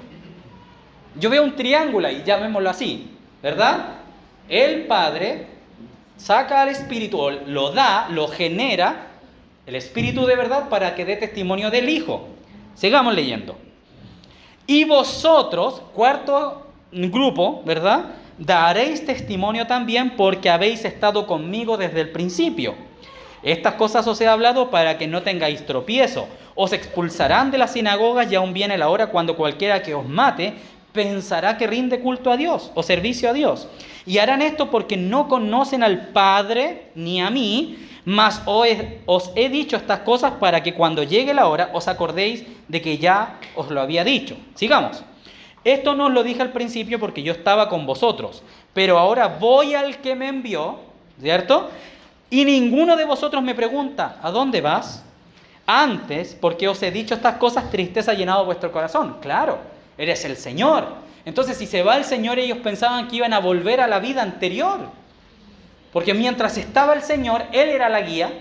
Yo veo un triángulo ahí, llamémoslo así, ¿verdad? El Padre saca al Espíritu, o lo da, lo genera, el Espíritu de verdad para que dé testimonio del Hijo. Sigamos leyendo. Y vosotros, cuarto grupo, ¿verdad? Daréis testimonio también porque habéis estado conmigo desde el principio. Estas cosas os he hablado para que no tengáis tropiezo. Os expulsarán de las sinagogas y aún viene la hora cuando cualquiera que os mate pensará que rinde culto a Dios o servicio a Dios. Y harán esto porque no conocen al Padre ni a mí, mas os he dicho estas cosas para que cuando llegue la hora os acordéis de que ya os lo había dicho. Sigamos. Esto no os lo dije al principio porque yo estaba con vosotros, pero ahora voy al que me envió, ¿cierto? Y ninguno de vosotros me pregunta, ¿a dónde vas? Antes, porque os he dicho estas cosas, tristeza ha llenado vuestro corazón. Claro, eres el Señor. Entonces, si se va el Señor, ellos pensaban que iban a volver a la vida anterior. Porque mientras estaba el Señor, Él era la guía.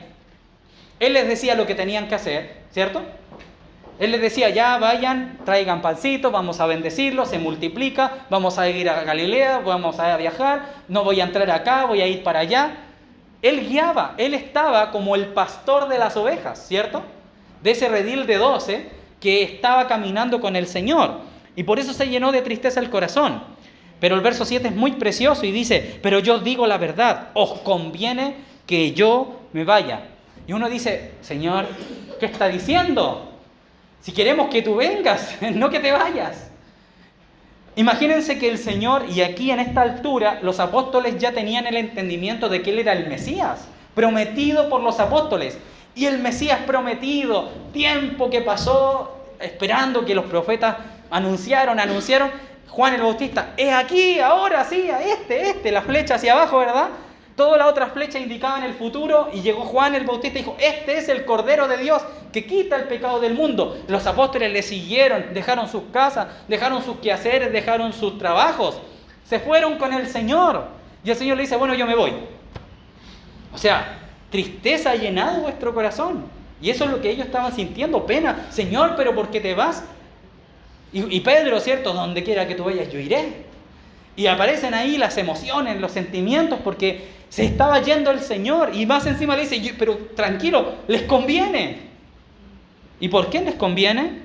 Él les decía lo que tenían que hacer, ¿cierto? Él les decía, ya vayan, traigan pancitos, vamos a bendecirlo, se multiplica, vamos a ir a Galilea, vamos a viajar, no voy a entrar acá, voy a ir para allá. Él guiaba, Él estaba como el pastor de las ovejas, ¿cierto? De ese redil de 12 que estaba caminando con el Señor. Y por eso se llenó de tristeza el corazón. Pero el verso 7 es muy precioso y dice, pero yo os digo la verdad, os conviene que yo me vaya. Y uno dice, Señor, ¿qué está diciendo? Si queremos que tú vengas, no que te vayas. Imagínense que el Señor, y aquí en esta altura, los apóstoles ya tenían el entendimiento de que Él era el Mesías, prometido por los apóstoles. Y el Mesías prometido, tiempo que pasó esperando que los profetas anunciaron, Juan el Bautista, es aquí, ahora sí, a la flecha hacia abajo, ¿verdad? Todas las otras flechas indicaban el futuro y llegó Juan el Bautista y dijo, este es el Cordero de Dios que quita el pecado del mundo. Los apóstoles le siguieron, dejaron sus casas, dejaron sus quehaceres, dejaron sus trabajos, se fueron con el Señor. Y el Señor le dice, bueno, yo me voy. O sea, tristeza ha llenado vuestro corazón. Y eso es lo que ellos estaban sintiendo, pena. Señor, pero ¿por qué te vas? Y Pedro, ¿cierto? Donde quiera que tú vayas, yo iré. Y aparecen ahí las emociones, los sentimientos, porque se estaba yendo el Señor. Y más encima le dice, pero tranquilo, les conviene. ¿Y por qué les conviene?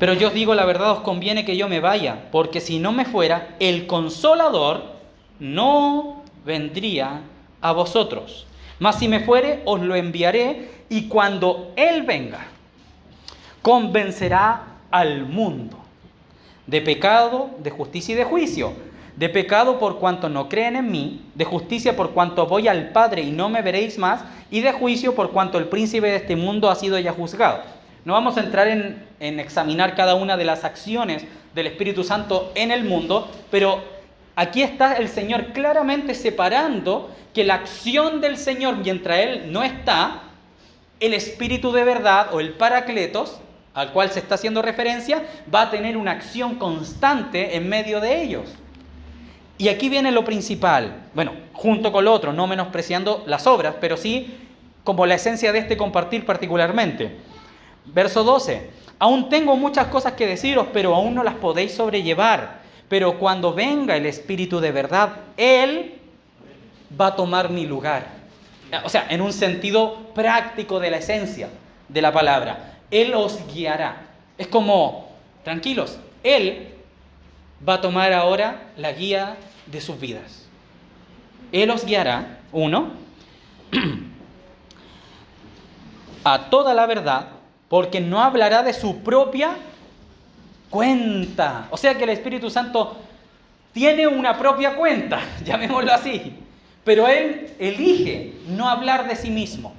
Pero yo os digo la verdad, os conviene que yo me vaya, porque si no me fuera, el Consolador no vendría a vosotros. Mas si me fuere, os lo enviaré, y cuando Él venga, convencerá al mundo de pecado, de justicia y de juicio. De pecado por cuanto no creen en mí, de justicia por cuanto voy al Padre y no me veréis más, y de juicio por cuanto el príncipe de este mundo ha sido ya juzgado. No vamos a entrar en examinar cada una de las acciones del Espíritu Santo en el mundo, pero aquí está el Señor claramente separando que la acción del Señor, mientras Él no está, el Espíritu de verdad o el Paracletos, al cual se está haciendo referencia, va a tener una acción constante en medio de ellos. Y aquí viene lo principal, bueno, junto con lo otro, no menospreciando las obras, pero sí como la esencia de este compartir particularmente. Verso 12, aún tengo muchas cosas que deciros, pero aún no las podéis sobrellevar. Pero cuando venga el Espíritu de verdad, Él va a tomar mi lugar. O sea, en un sentido práctico de la esencia de la palabra. Él os guiará. Es como, tranquilos, Él va a tomar ahora la guía de sus vidas. Él os guiará, a toda la verdad, porque no hablará de su propia cuenta. O sea que el Espíritu Santo tiene una propia cuenta, llamémoslo así, pero Él elige no hablar de sí mismo.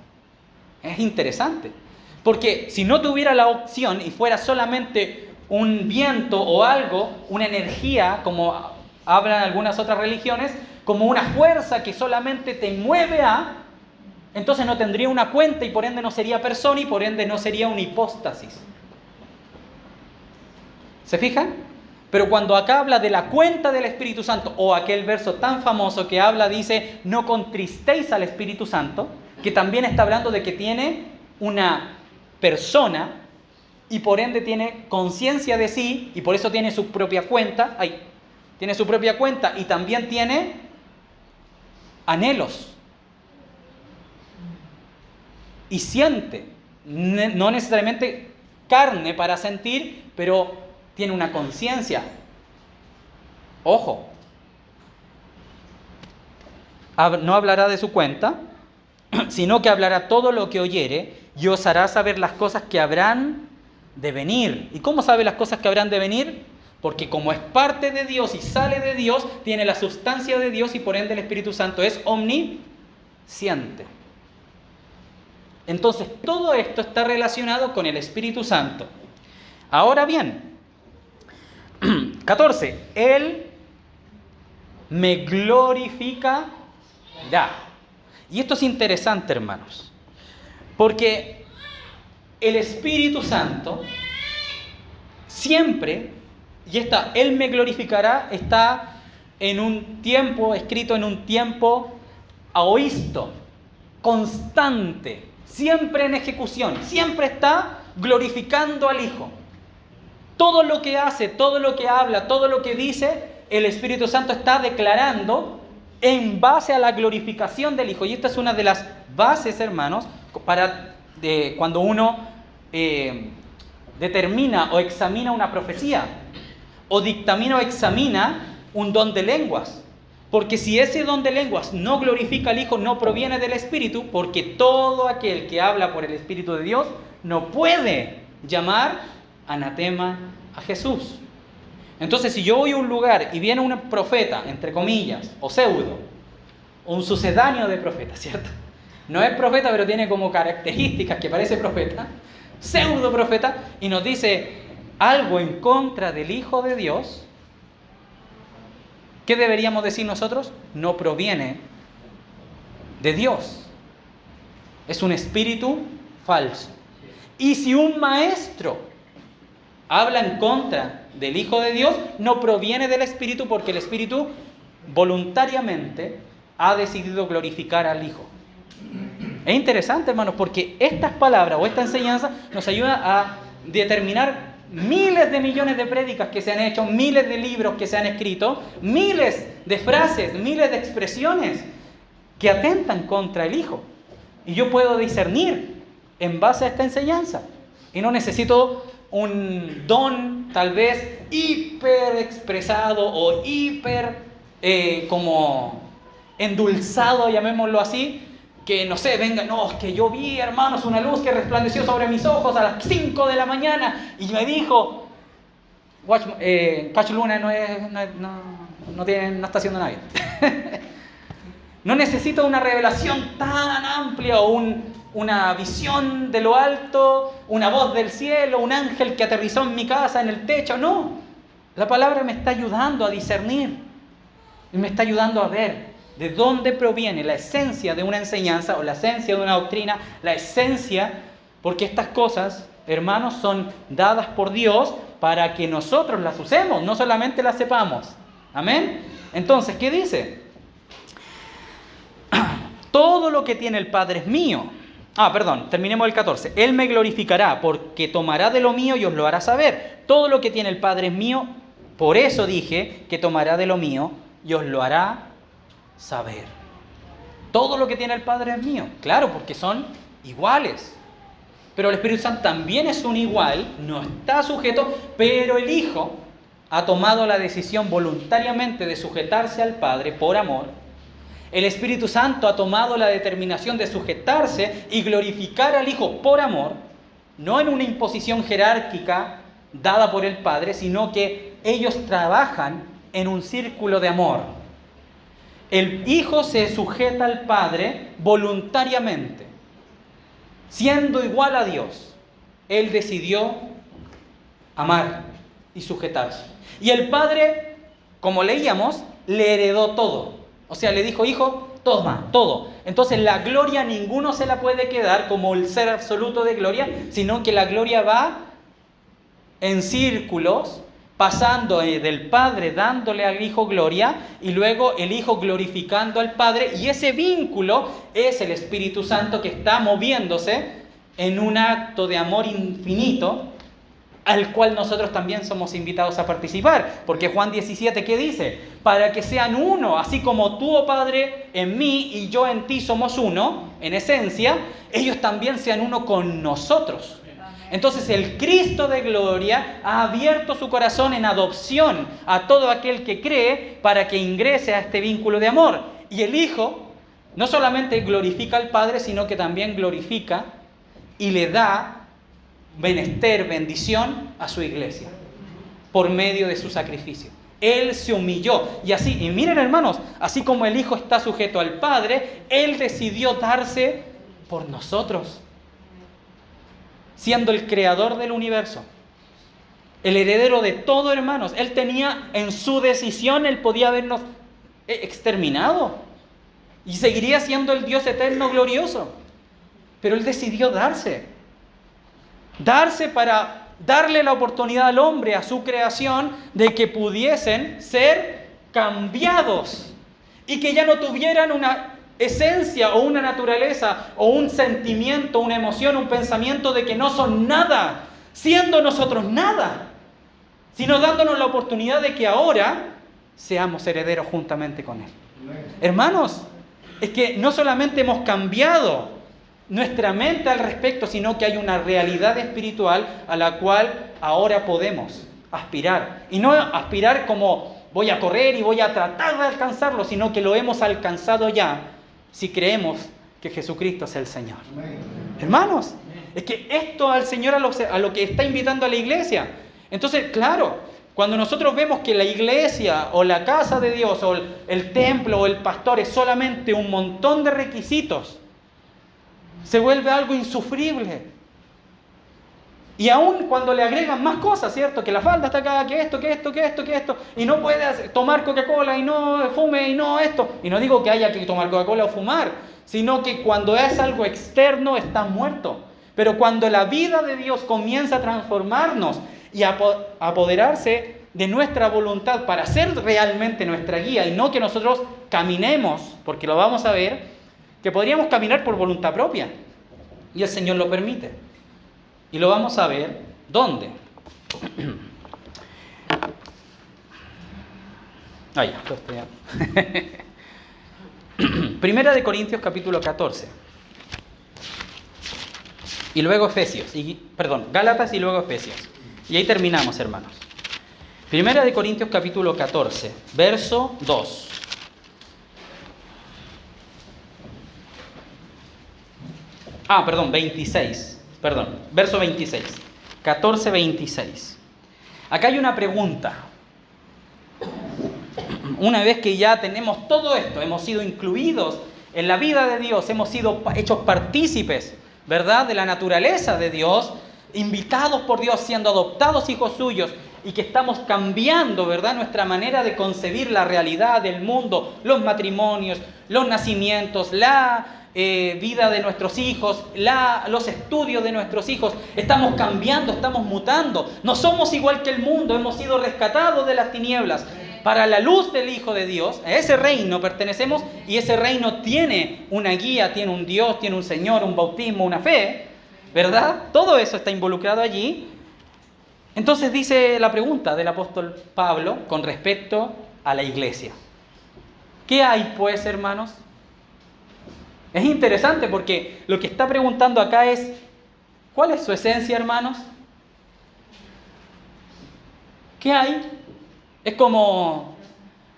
Es interesante, porque si no tuviera la opción y fuera solamente un viento o algo, una energía, como hablan algunas otras religiones, como una fuerza que solamente te mueve a, entonces no tendría una cuenta y por ende no sería persona y por ende no sería una hipóstasis. ¿Se fijan? Pero cuando acá habla de la cuenta del Espíritu Santo, o aquel verso tan famoso que habla, dice, no contristéis al Espíritu Santo, que también está hablando de que tiene una persona y por ende tiene conciencia de sí y por eso tiene su propia cuenta, tiene su propia cuenta y también tiene anhelos. Y siente, no necesariamente carne para sentir, pero tiene una conciencia. Ojo, no hablará de su cuenta, sino que hablará todo lo que oyere y os hará saber las cosas que habrán de venir. ¿Y cómo sabe las cosas que habrán de venir? Porque como es parte de Dios y sale de Dios, tiene la sustancia de Dios y por ende el Espíritu Santo es omnisciente. Entonces, todo esto está relacionado con el Espíritu Santo. Ahora bien, 14. Él me glorificará. Y esto es interesante, hermanos, porque el Espíritu Santo siempre, Él me glorificará, está en un tiempo, escrito en un tiempo aoísto, constante, siempre en ejecución, siempre está glorificando al Hijo. Todo lo que hace, todo lo que habla, todo lo que dice, el Espíritu Santo está declarando en base a la glorificación del Hijo. Y esta es una de las bases, hermanos, para cuando uno determina o examina una profecía, o dictamina o examina un don de lenguas. Porque si ese don de lenguas no glorifica al Hijo, no proviene del Espíritu, porque todo aquel que habla por el Espíritu de Dios no puede llamar anatema a Jesús. Entonces, si yo voy a un lugar y viene un profeta, entre comillas, o pseudo, o un sucedáneo de profeta, ¿cierto? No es profeta, pero tiene como características que parece profeta, pseudo profeta, y nos dice algo en contra del Hijo de Dios, ¿qué deberíamos decir nosotros? No proviene de Dios. Es un espíritu falso. Y si un maestro habla en contra del Hijo de Dios, no proviene del Espíritu, porque el Espíritu voluntariamente ha decidido glorificar al Hijo. Es interesante, hermanos, porque estas palabras o esta enseñanza nos ayuda a determinar miles de millones de prédicas que se han hecho, miles de libros que se han escrito, miles de frases, miles de expresiones que atentan contra el Hijo. Y yo puedo discernir en base a esta enseñanza. Y no necesito un don tal vez hiper expresado o hiper como endulzado, llamémoslo así, que no sé, venga, no, es que yo vi, hermanos, una luz que resplandeció sobre mis ojos a las 5 de la mañana y me dijo, Cacho Luna no está haciendo nada bien. No necesito una revelación tan amplia o una visión de lo alto, una voz del cielo, un ángel que aterrizó en mi casa, en el techo. No, la palabra me está ayudando a discernir y me está ayudando a ver de dónde proviene la esencia de una enseñanza o la esencia de una doctrina, la esencia, porque estas cosas, hermanos, son dadas por Dios para que nosotros las usemos, no solamente las sepamos. Amén. Entonces, ¿qué dice? Todo lo que tiene el Padre es mío. Terminemos el 14. Él me glorificará porque tomará de lo mío y os lo hará saber. Todo lo que tiene el Padre es mío, por eso dije que tomará de lo mío y os lo hará saber. Todo lo que tiene el Padre es mío. Claro, porque son iguales. Pero el Espíritu Santo también es un igual, no está sujeto, pero el Hijo ha tomado la decisión voluntariamente de sujetarse al Padre por amor. El Espíritu Santo ha tomado la determinación de sujetarse y glorificar al Hijo por amor, no en una imposición jerárquica dada por el Padre, sino que ellos trabajan en un círculo de amor. El Hijo se sujeta al Padre voluntariamente, siendo igual a Dios. Él decidió amar y sujetarse. Y el Padre, como leíamos, le heredó todo. O sea, le dijo: hijo, toma, todo. Entonces la gloria ninguno se la puede quedar como el ser absoluto de gloria, sino que la gloria va en círculos, pasando del Padre dándole al Hijo gloria y luego el Hijo glorificando al Padre, y ese vínculo es el Espíritu Santo que está moviéndose en un acto de amor infinito al cual nosotros también somos invitados a participar, porque Juan 17, ¿qué dice? Para que sean uno, así como tú, oh Padre, en mí y yo en ti somos uno, en esencia, ellos también sean uno con nosotros. Entonces el Cristo de gloria ha abierto su corazón en adopción a todo aquel que cree para que ingrese a este vínculo de amor. Y el Hijo no solamente glorifica al Padre, sino que también glorifica y le da menester, bendición a su iglesia por medio de su sacrificio. Él se humilló y así, y miren hermanos, así como el Hijo está sujeto al Padre, Él decidió darse por nosotros, siendo el creador del universo, el heredero de todo, hermanos. Él tenía en su decisión, Él podía habernos exterminado y seguiría siendo el Dios eterno glorioso, pero Él decidió darse para darle la oportunidad al hombre, a su creación, de que pudiesen ser cambiados y que ya no tuvieran una esencia o una naturaleza o un sentimiento, una emoción, un pensamiento de que no son nada, siendo nosotros nada, sino dándonos la oportunidad de que ahora seamos herederos juntamente con Él. Hermanos, es que no solamente hemos cambiado nuestra mente al respecto, sino que hay una realidad espiritual a la cual ahora podemos aspirar. Y no aspirar como voy a correr y voy a tratar de alcanzarlo, sino que lo hemos alcanzado ya si creemos que Jesucristo es el Señor. Hermanos, es que esto al Señor a lo que está invitando a la iglesia. Entonces, claro, cuando nosotros vemos que la iglesia o la casa de Dios o el templo o el pastor es solamente un montón de requisitos, se vuelve algo insufrible. Y aún cuando le agregan más cosas, ¿cierto? Que la falda está acá, que esto, y no puede tomar Coca-Cola, y no fume, y no esto. Y no digo que haya que tomar Coca-Cola o fumar, sino que cuando es algo externo está muerto. Pero cuando la vida de Dios comienza a transformarnos y a apoderarse de nuestra voluntad para ser realmente nuestra guía, y no que nosotros caminemos, porque lo vamos a ver, que podríamos caminar por voluntad propia, y el Señor lo permite. Y lo vamos a ver, ¿dónde? Primera de Corintios capítulo 14. Y luego Efesios, Gálatas y luego Efesios. Y ahí terminamos, hermanos. Primera de Corintios capítulo 14, verso 2. Verso 26. 14, 26. Acá hay una pregunta. Una vez que ya tenemos todo esto, hemos sido incluidos en la vida de Dios, hemos sido hechos partícipes, ¿verdad?, de la naturaleza de Dios, invitados por Dios, siendo adoptados hijos suyos, y que estamos cambiando, ¿verdad?, nuestra manera de concebir la realidad del mundo, los matrimonios, los nacimientos, la vida de nuestros hijos, los estudios de nuestros hijos. Estamos cambiando, estamos mutando. No somos igual que el mundo, hemos sido rescatados de las tinieblas para la luz del Hijo de Dios. A ese reino pertenecemos, y ese reino tiene una guía, tiene un Dios, tiene un Señor, un bautismo, una fe, ¿verdad? Todo eso está involucrado allí. Entonces dice la pregunta del apóstol Pablo con respecto a la iglesia. ¿Qué hay pues, hermanos? Es interesante porque lo que está preguntando acá es, ¿cuál es su esencia, hermanos? ¿Qué hay? Es como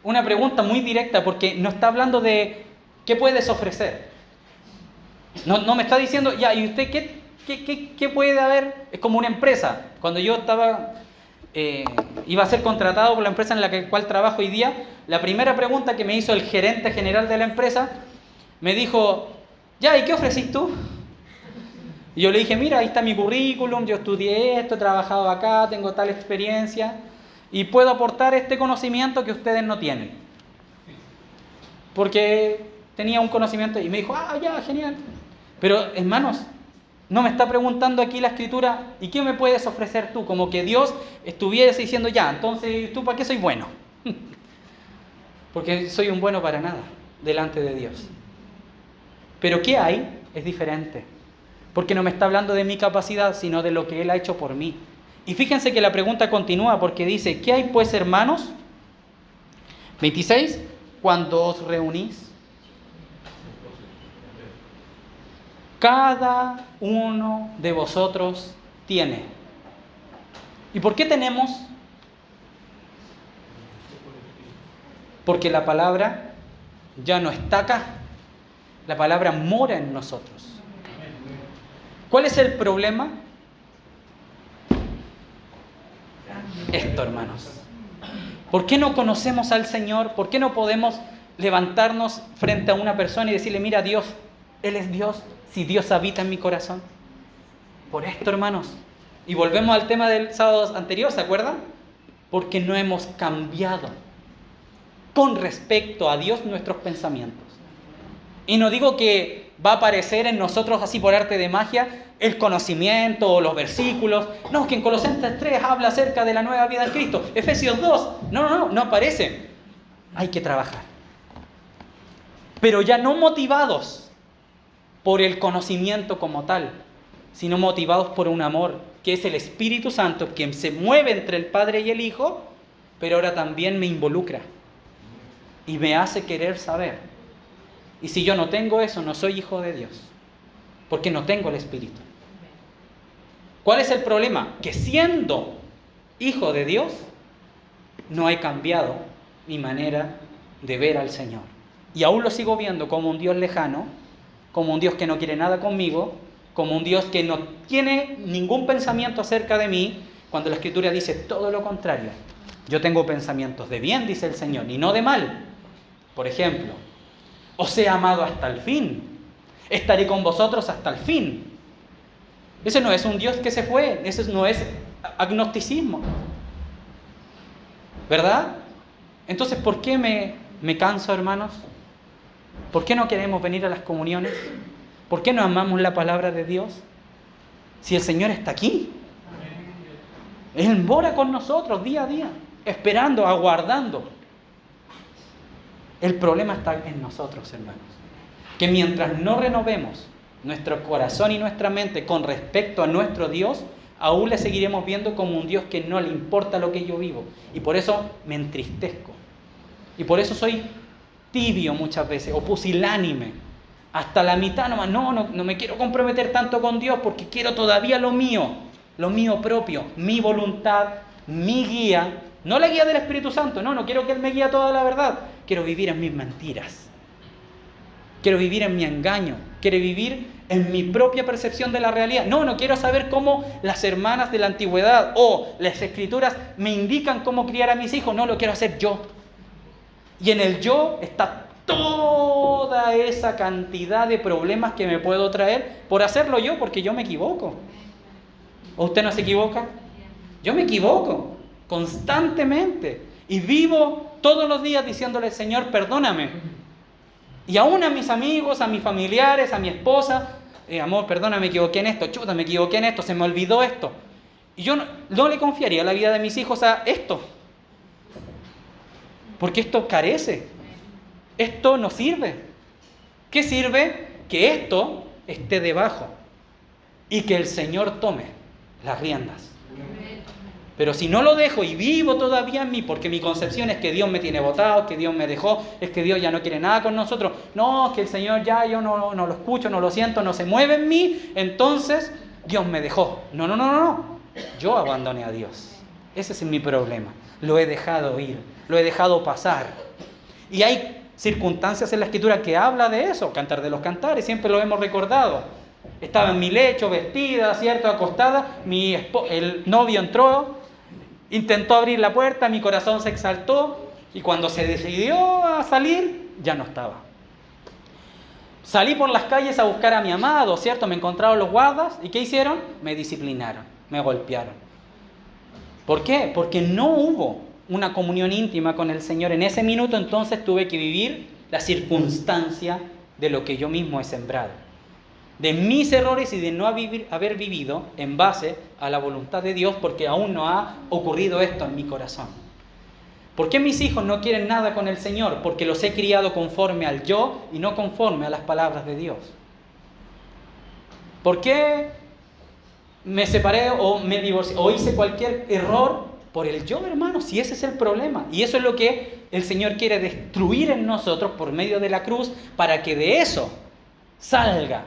una pregunta muy directa, porque no está hablando de qué puedes ofrecer. No me está diciendo, ya, ¿y usted qué puede haber? Es como una empresa. Cuando yo estaba iba a ser contratado por la empresa en la cual trabajo hoy día, la primera pregunta que me hizo el gerente general de la empresa, me dijo, ya, ¿y qué ofrecís tú? Y yo le dije, mira, ahí está mi currículum, yo estudié esto, he trabajado acá, tengo tal experiencia y puedo aportar este conocimiento que ustedes no tienen. Porque tenía un conocimiento y me dijo, ya, genial. Pero, hermanos, no me está preguntando aquí la Escritura, ¿y qué me puedes ofrecer tú? Como que Dios estuviese diciendo, ya, entonces, ¿tú para qué soy bueno? Porque soy un bueno para nada delante de Dios. Pero ¿qué hay? Es diferente. Porque no me está hablando de mi capacidad, sino de lo que Él ha hecho por mí. Y fíjense que la pregunta continúa porque dice, ¿qué hay pues, hermanos? 26, cuando os reunís. Cada uno de vosotros tiene. ¿Y por qué tenemos? Porque la palabra ya no está acá. La palabra mora en nosotros. ¿Cuál es el problema? Esto, hermanos. ¿Por qué no conocemos al Señor? ¿Por qué no podemos levantarnos frente a una persona y decirle, mira, Dios, Él es Dios, si Dios habita en mi corazón? Por esto, hermanos. Y volvemos al tema del sábado anterior, ¿se acuerdan? Porque no hemos cambiado con respecto a Dios nuestros pensamientos. Y no digo que va a aparecer en nosotros así por arte de magia el conocimiento o los versículos. No, que en Colosenses 3 habla acerca de la nueva vida en Cristo. Efesios 2, no aparece. Hay que trabajar. Pero ya no motivados por el conocimiento como tal, sino motivados por un amor, que es el Espíritu Santo, quien se mueve entre el Padre y el Hijo, pero ahora también me involucra y me hace querer saber. Y si yo no tengo eso, no soy hijo de Dios, porque no tengo el Espíritu. ¿Cuál es el problema? Que siendo hijo de Dios, no he cambiado mi manera de ver al Señor. Y aún lo sigo viendo como un Dios lejano, como un Dios que no quiere nada conmigo, como un Dios que no tiene ningún pensamiento acerca de mí, cuando la Escritura dice todo lo contrario. Yo tengo pensamientos de bien, dice el Señor, y no de mal. Por ejemplo, os he amado hasta el fin, estaré con vosotros hasta el fin. Ese no es un Dios que se fue, ese no es agnosticismo, ¿verdad? Entonces, ¿por qué me canso, hermanos? ¿Por qué no queremos venir a las comuniones? ¿Por qué no amamos la palabra de Dios? Si el Señor está aquí, Él mora con nosotros día a día, esperando, aguardando. El problema está en nosotros, hermanos. Que mientras no renovemos nuestro corazón y nuestra mente con respecto a nuestro Dios, aún le seguiremos viendo como un Dios que no le importa lo que yo vivo. Y por eso me entristezco. Y por eso soy tibio muchas veces, o pusilánime. Hasta la mitad nomás. No me quiero comprometer tanto con Dios porque quiero todavía lo mío propio, mi voluntad, mi guía. No la guía del Espíritu Santo, no quiero que Él me guíe toda la verdad. Quiero vivir en mis mentiras. Quiero vivir en mi engaño. Quiero vivir en mi propia percepción de la realidad. No quiero saber cómo las hermanas de la antigüedad o las Escrituras me indican cómo criar a mis hijos. No, lo quiero hacer yo. Y en el yo está toda esa cantidad de problemas que me puedo traer por hacerlo yo, porque yo me equivoco. ¿O usted no se equivoca? Yo me equivoco constantemente y vivo todos los días diciéndole, Señor, perdóname. Y aún a mis amigos, a mis familiares, a mi esposa, amor, perdona, me equivoqué en esto, chuta, me equivoqué en esto, se me olvidó esto. Y yo no le confiaría la vida de mis hijos a esto, porque esto carece, esto no sirve. ¿Qué sirve? Que esto esté debajo y que el Señor tome las riendas. Pero si no lo dejo y vivo todavía en mí, porque mi concepción es que Dios me tiene botado, que Dios me dejó, es que Dios ya no quiere nada con nosotros, no, que el Señor ya yo no lo escucho, no lo siento, no se mueve en mí, entonces Dios me dejó. No. Yo abandoné a Dios. Ese es mi problema. Lo he dejado ir, lo he dejado pasar. Y hay circunstancias en la Escritura que habla de eso, Cantar de los Cantares, siempre lo hemos recordado. Estaba en mi lecho, vestida, ¿cierto?, acostada, el novio entró Intentó abrir la puerta, mi corazón se exaltó y cuando se decidió a salir, ya no estaba. Salí por las calles a buscar a mi amado, ¿cierto? Me encontraron los guardas y ¿qué hicieron? Me disciplinaron, me golpearon. ¿Por qué? Porque no hubo una comunión íntima con el Señor en ese minuto, entonces tuve que vivir la circunstancia de lo que yo mismo he sembrado, de mis errores y de no haber vivido en base a la voluntad de Dios, porque aún no ha ocurrido esto en mi corazón. ¿Por qué mis hijos no quieren nada con el Señor? Porque los he criado conforme al yo y no conforme a las palabras de Dios. ¿Por qué me separé o me divorcié o hice cualquier error? Por el yo, hermano, si ese es el problema. Y eso es lo que el Señor quiere destruir en nosotros por medio de la cruz, para que de eso salga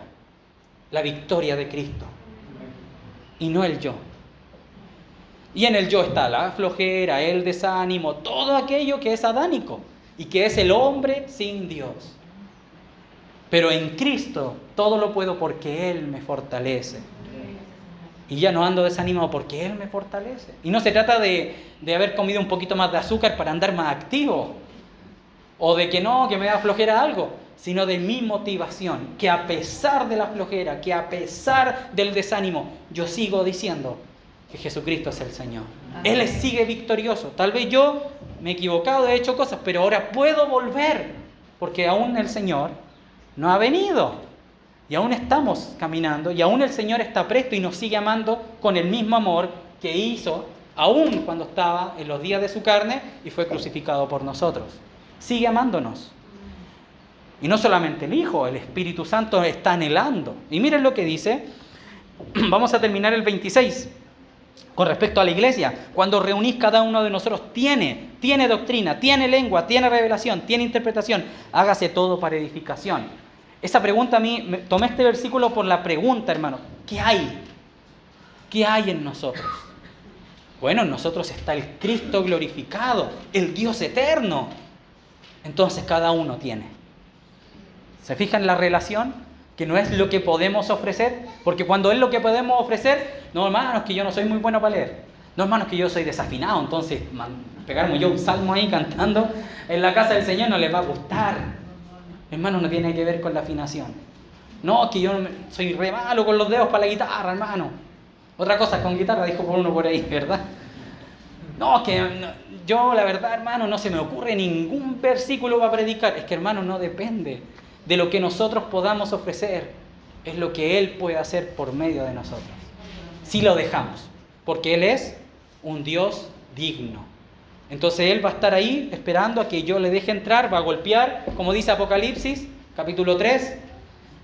la victoria de Cristo y no el yo. Y en el yo está la flojera, el desánimo, todo aquello que es adánico y que es el hombre sin Dios. Pero en Cristo todo lo puedo porque Él me fortalece. Y ya no ando desanimado porque Él me fortalece. Y no se trata de haber comido un poquito más de azúcar para andar más activo, o de que no, que me da flojera algo, sino de mi motivación, que a pesar de la flojera, que a pesar del desánimo, yo sigo diciendo que Jesucristo es el Señor. Él sigue victorioso. Tal vez yo me he equivocado, he hecho cosas, pero ahora puedo volver, porque aún el Señor no ha venido. Y aún estamos caminando, y aún el Señor está presto y nos sigue amando con el mismo amor que hizo, aún cuando estaba en los días de su carne y fue crucificado por nosotros. Sigue amándonos. Y no solamente el Hijo, el Espíritu Santo está anhelando. Y miren lo que dice, vamos a terminar el 26. Con respecto a la iglesia, cuando reunís cada uno de nosotros, tiene doctrina, tiene lengua, tiene revelación, tiene interpretación, hágase todo para edificación. Esa pregunta a mí, tomé este versículo por la pregunta, hermano, ¿qué hay? ¿Qué hay en nosotros? Bueno, en nosotros está el Cristo glorificado, el Dios eterno. Entonces cada uno tiene. ¿Se fijan la relación? Que no es lo que podemos ofrecer, porque cuando es lo que podemos ofrecer, no, hermanos, que yo no soy muy bueno para leer, no, hermanos, que yo soy desafinado, entonces pegarme yo un salmo ahí cantando en la casa del Señor no les va a gustar. Hermano, no tiene que ver con la afinación. No, que yo soy re malo con los dedos para la guitarra, hermano. Otra cosa es con guitarra, dijo por uno por ahí, ¿verdad? No, que yo la verdad, hermano, no se me ocurre ningún versículo para predicar. Es que, hermano, no depende de lo que nosotros podamos ofrecer, es lo que Él puede hacer por medio de nosotros. Si lo dejamos, porque Él es un Dios digno. Entonces Él va a estar ahí esperando a que yo le deje entrar, va a golpear, como dice Apocalipsis, capítulo 3,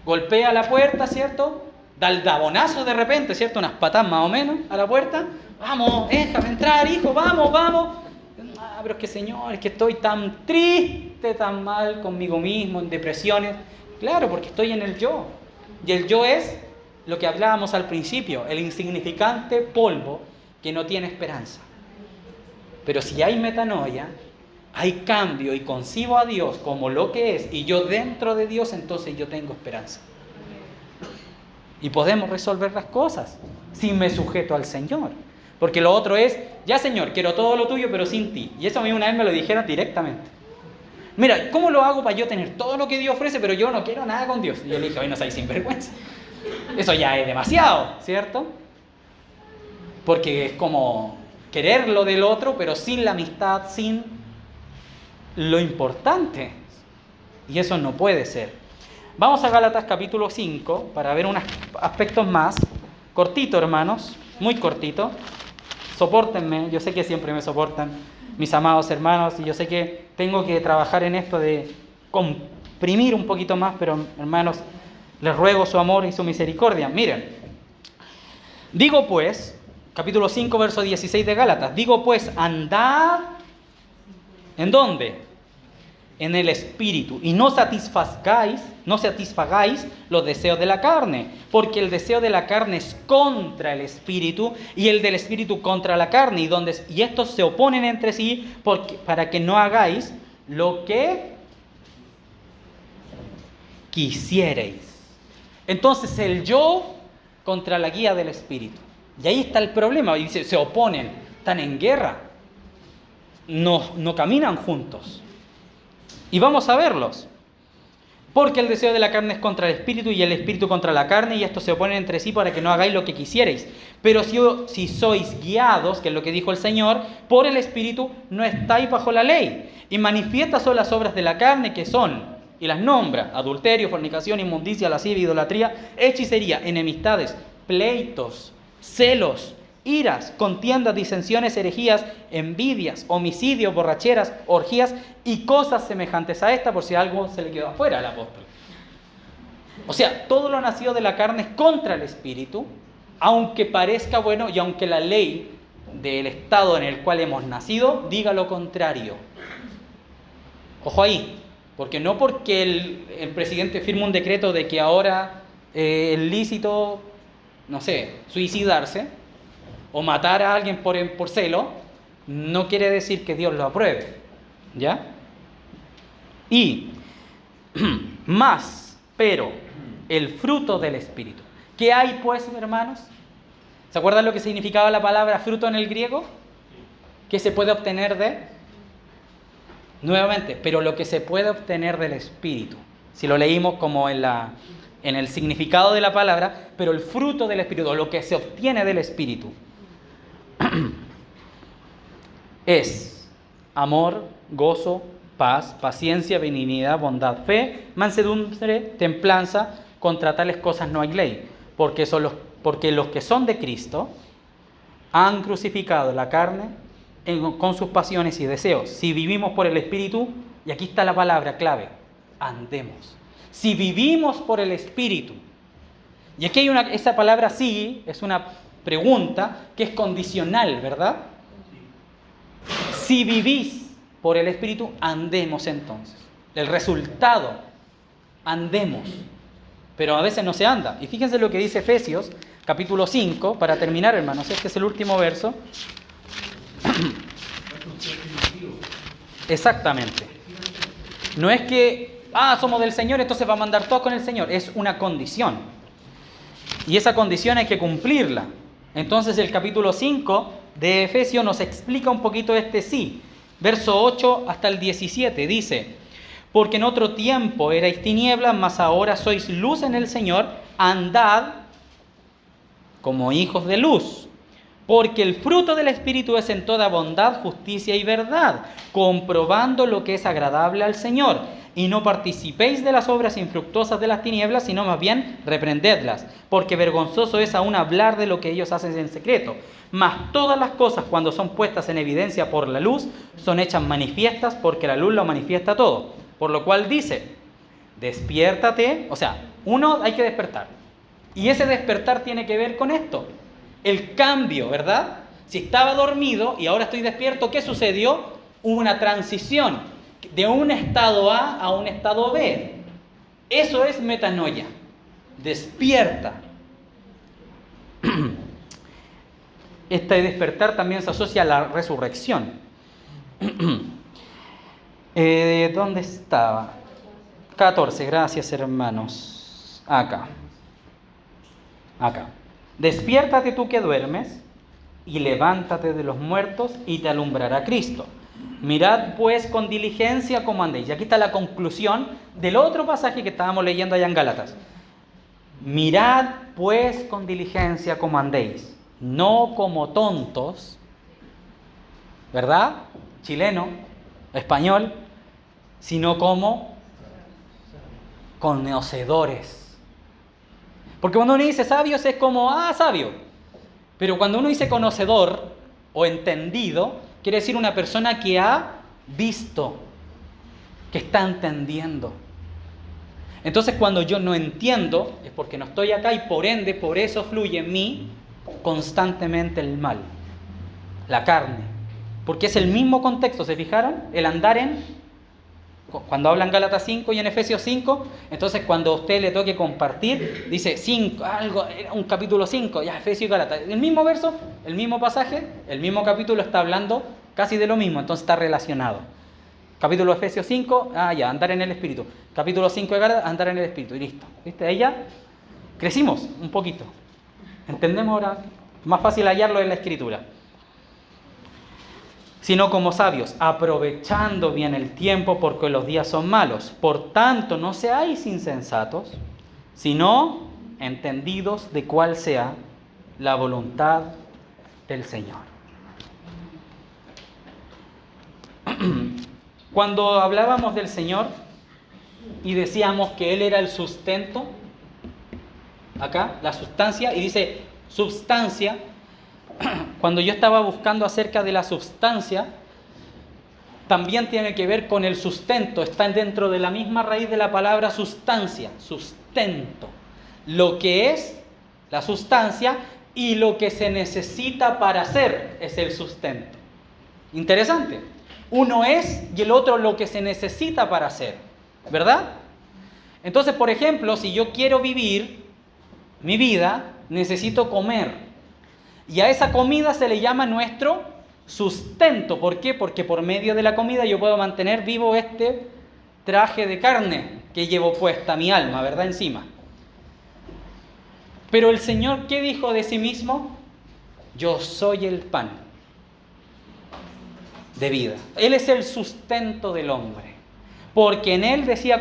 golpea la puerta, ¿cierto? Da el dabonazo de repente, ¿cierto? Unas patas más o menos a la puerta. Vamos, déjame entrar, hijo, vamos. Ah, pero es que, Señor, es que estoy tan triste, tan mal conmigo mismo, en depresiones. Claro, porque estoy en el yo. Y el yo es lo que hablábamos al principio, el insignificante polvo que no tiene esperanza. Pero si hay metanoia, hay cambio y concibo a Dios como lo que es, y yo dentro de Dios, entonces yo tengo esperanza. Y podemos resolver las cosas si me sujeto al Señor. Porque lo otro es, ya Señor, quiero todo lo tuyo, pero sin ti. Y eso a mí una vez me lo dijeron directamente. Mira, ¿cómo lo hago para yo tener todo lo que Dios ofrece, pero yo no quiero nada con Dios? Y yo le dije, hoy no soy sinvergüenza. Eso ya es demasiado, ¿cierto? Porque es como querer lo del otro, pero sin la amistad, sin lo importante. Y eso no puede ser. Vamos a Gálatas capítulo 5 para ver unos aspectos más. Cortito, hermanos, muy cortito. Sopórtenme, yo sé que siempre me soportan mis amados hermanos, y yo sé que tengo que trabajar en esto de comprimir un poquito más, pero hermanos, les ruego su amor y su misericordia. Miren, digo pues, capítulo 5, verso 16 de Gálatas, digo pues, andad, ¿en dónde? En el Espíritu, y no satisfagáis los deseos de la carne, porque el deseo de la carne es contra el Espíritu, y el del Espíritu contra la carne, y estos se oponen entre sí para que no hagáis lo que quisierais. Entonces el yo contra la guía del Espíritu. Y ahí está el problema, dice, se oponen. están en guerra, no caminan juntos. Y vamos a verlos. Porque el deseo de la carne es contra el espíritu y el espíritu contra la carne, y estos se oponen entre sí para que no hagáis lo que quisierais. Pero si sois guiados, que es lo que dijo el Señor, por el espíritu, no estáis bajo la ley. Y manifiestas son las obras de la carne, que son, y las nombra: adulterio, fornicación, inmundicia, lascivia, idolatría, hechicería, enemistades, pleitos, celos, iras, contiendas, disensiones, herejías, envidias, homicidios, borracheras, orgías y cosas semejantes a esta, por si algo se le quedó afuera al apóstol. O sea, todo lo nacido de la carne es contra el espíritu, aunque parezca bueno y aunque la ley del estado en el cual hemos nacido diga lo contrario. Ojo ahí, porque no porque el presidente firma un decreto de que ahora es lícito, no sé, suicidarse o matar a alguien por celo, no quiere decir que Dios lo apruebe, ¿ya? Y más, pero el fruto del Espíritu. ¿Qué hay pues, hermanos? ¿Se acuerdan lo que significaba la palabra fruto en el griego? ¿Qué se puede obtener de? Nuevamente, pero lo que se puede obtener del Espíritu. Si lo leímos como en el significado de la palabra, pero el fruto del Espíritu, lo que se obtiene del Espíritu, es amor, gozo, paz, paciencia, benignidad, bondad, fe, mansedumbre, templanza. Contra tales cosas no hay ley, porque los que son de Cristo han crucificado la carne con sus pasiones y deseos. Si vivimos por el Espíritu, y aquí está la palabra clave, andemos. Si vivimos por el Espíritu, y aquí hay esa palabra sí, es una pregunta que es condicional, ¿verdad? Si vivís por el Espíritu, andemos entonces. El resultado, andemos. Pero a veces no se anda. Y fíjense lo que dice Efesios, capítulo 5, para terminar, hermanos. Este es el último verso. Exactamente. No es que, somos del Señor, entonces vamos a andar todos con el Señor. Es una condición. Y esa condición hay que cumplirla. Entonces el capítulo 5 de Efesios nos explica un poquito este sí. Verso 8 hasta el 17 dice: porque en otro tiempo erais tinieblas, mas ahora sois luz en el Señor, andad como hijos de luz. Porque el fruto del Espíritu es en toda bondad, justicia y verdad, comprobando lo que es agradable al Señor. Y no participéis de las obras infructuosas de las tinieblas, sino más bien reprendedlas, porque vergonzoso es aún hablar de lo que ellos hacen en secreto. Mas todas las cosas, cuando son puestas en evidencia por la luz, son hechas manifiestas, porque la luz lo manifiesta todo. Por lo cual dice: despiértate. O sea, hay que despertar. Y ese despertar tiene que ver con esto. El cambio, ¿verdad? Si estaba dormido y ahora estoy despierto, ¿qué sucedió? Hubo una transición de un estado A a un estado B. Eso es metanoia. Despierta. Este despertar también se asocia a la resurrección. ¿Dónde estaba? 14, gracias hermanos. Acá. Despiértate tú que duermes, y levántate de los muertos, y te alumbrará Cristo. Mirad pues con diligencia cómo andéis. Y aquí está la conclusión del otro pasaje que estábamos leyendo allá en Gálatas. Mirad pues con diligencia cómo andéis, no como tontos, ¿verdad? Chileno, español, sino como conocedores. Porque cuando uno dice sabios es como, sabio. Pero cuando uno dice conocedor o entendido, quiere decir una persona que ha visto, que está entendiendo. Entonces cuando yo no entiendo, es porque no estoy acá y por ende, por eso fluye en mí constantemente el mal, la carne. Porque es el mismo contexto, ¿se fijaron? El andar cuando hablan Gálatas 5 y en Efesios 5, entonces cuando a usted le toque compartir, dice 5, un capítulo 5, ya Efesios y Gálatas. El mismo verso, el mismo pasaje, el mismo capítulo está hablando casi de lo mismo, entonces está relacionado. Capítulo de Efesios 5, andar en el Espíritu. Capítulo 5 de Gálatas, andar en el Espíritu, y listo. ¿Viste? Ahí ya crecimos un poquito. Entendemos ahora, más fácil hallarlo en la Escritura. sino como sabios, aprovechando bien el tiempo porque los días son malos. Por tanto, no seáis insensatos, sino entendidos de cuál sea la voluntad del Señor. Cuando hablábamos del Señor y decíamos que Él era el sustento, acá, la sustancia, y dice substancia, cuando yo estaba buscando acerca de la substancia, también tiene que ver con el sustento, está dentro de la misma raíz de la palabra sustancia, sustento, lo que es la sustancia y lo que se necesita para hacer es el sustento. Interesante, uno es y el otro lo que se necesita para hacer, ¿verdad? Entonces, por ejemplo, si yo quiero vivir mi vida, necesito comer. Y a esa comida se le llama nuestro sustento. ¿Por qué? Porque por medio de la comida yo puedo mantener vivo este traje de carne que llevo puesta mi alma, ¿verdad? Encima. Pero el Señor, ¿qué dijo de sí mismo? Yo soy el pan de vida. Él es el sustento del hombre. Porque en Él, decía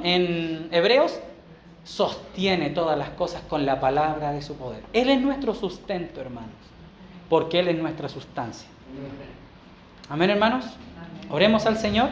en Hebreos, sostiene todas las cosas con la palabra de su poder. Él es nuestro sustento, hermanos, porque Él es nuestra sustancia. Amén, hermanos. Oremos al Señor.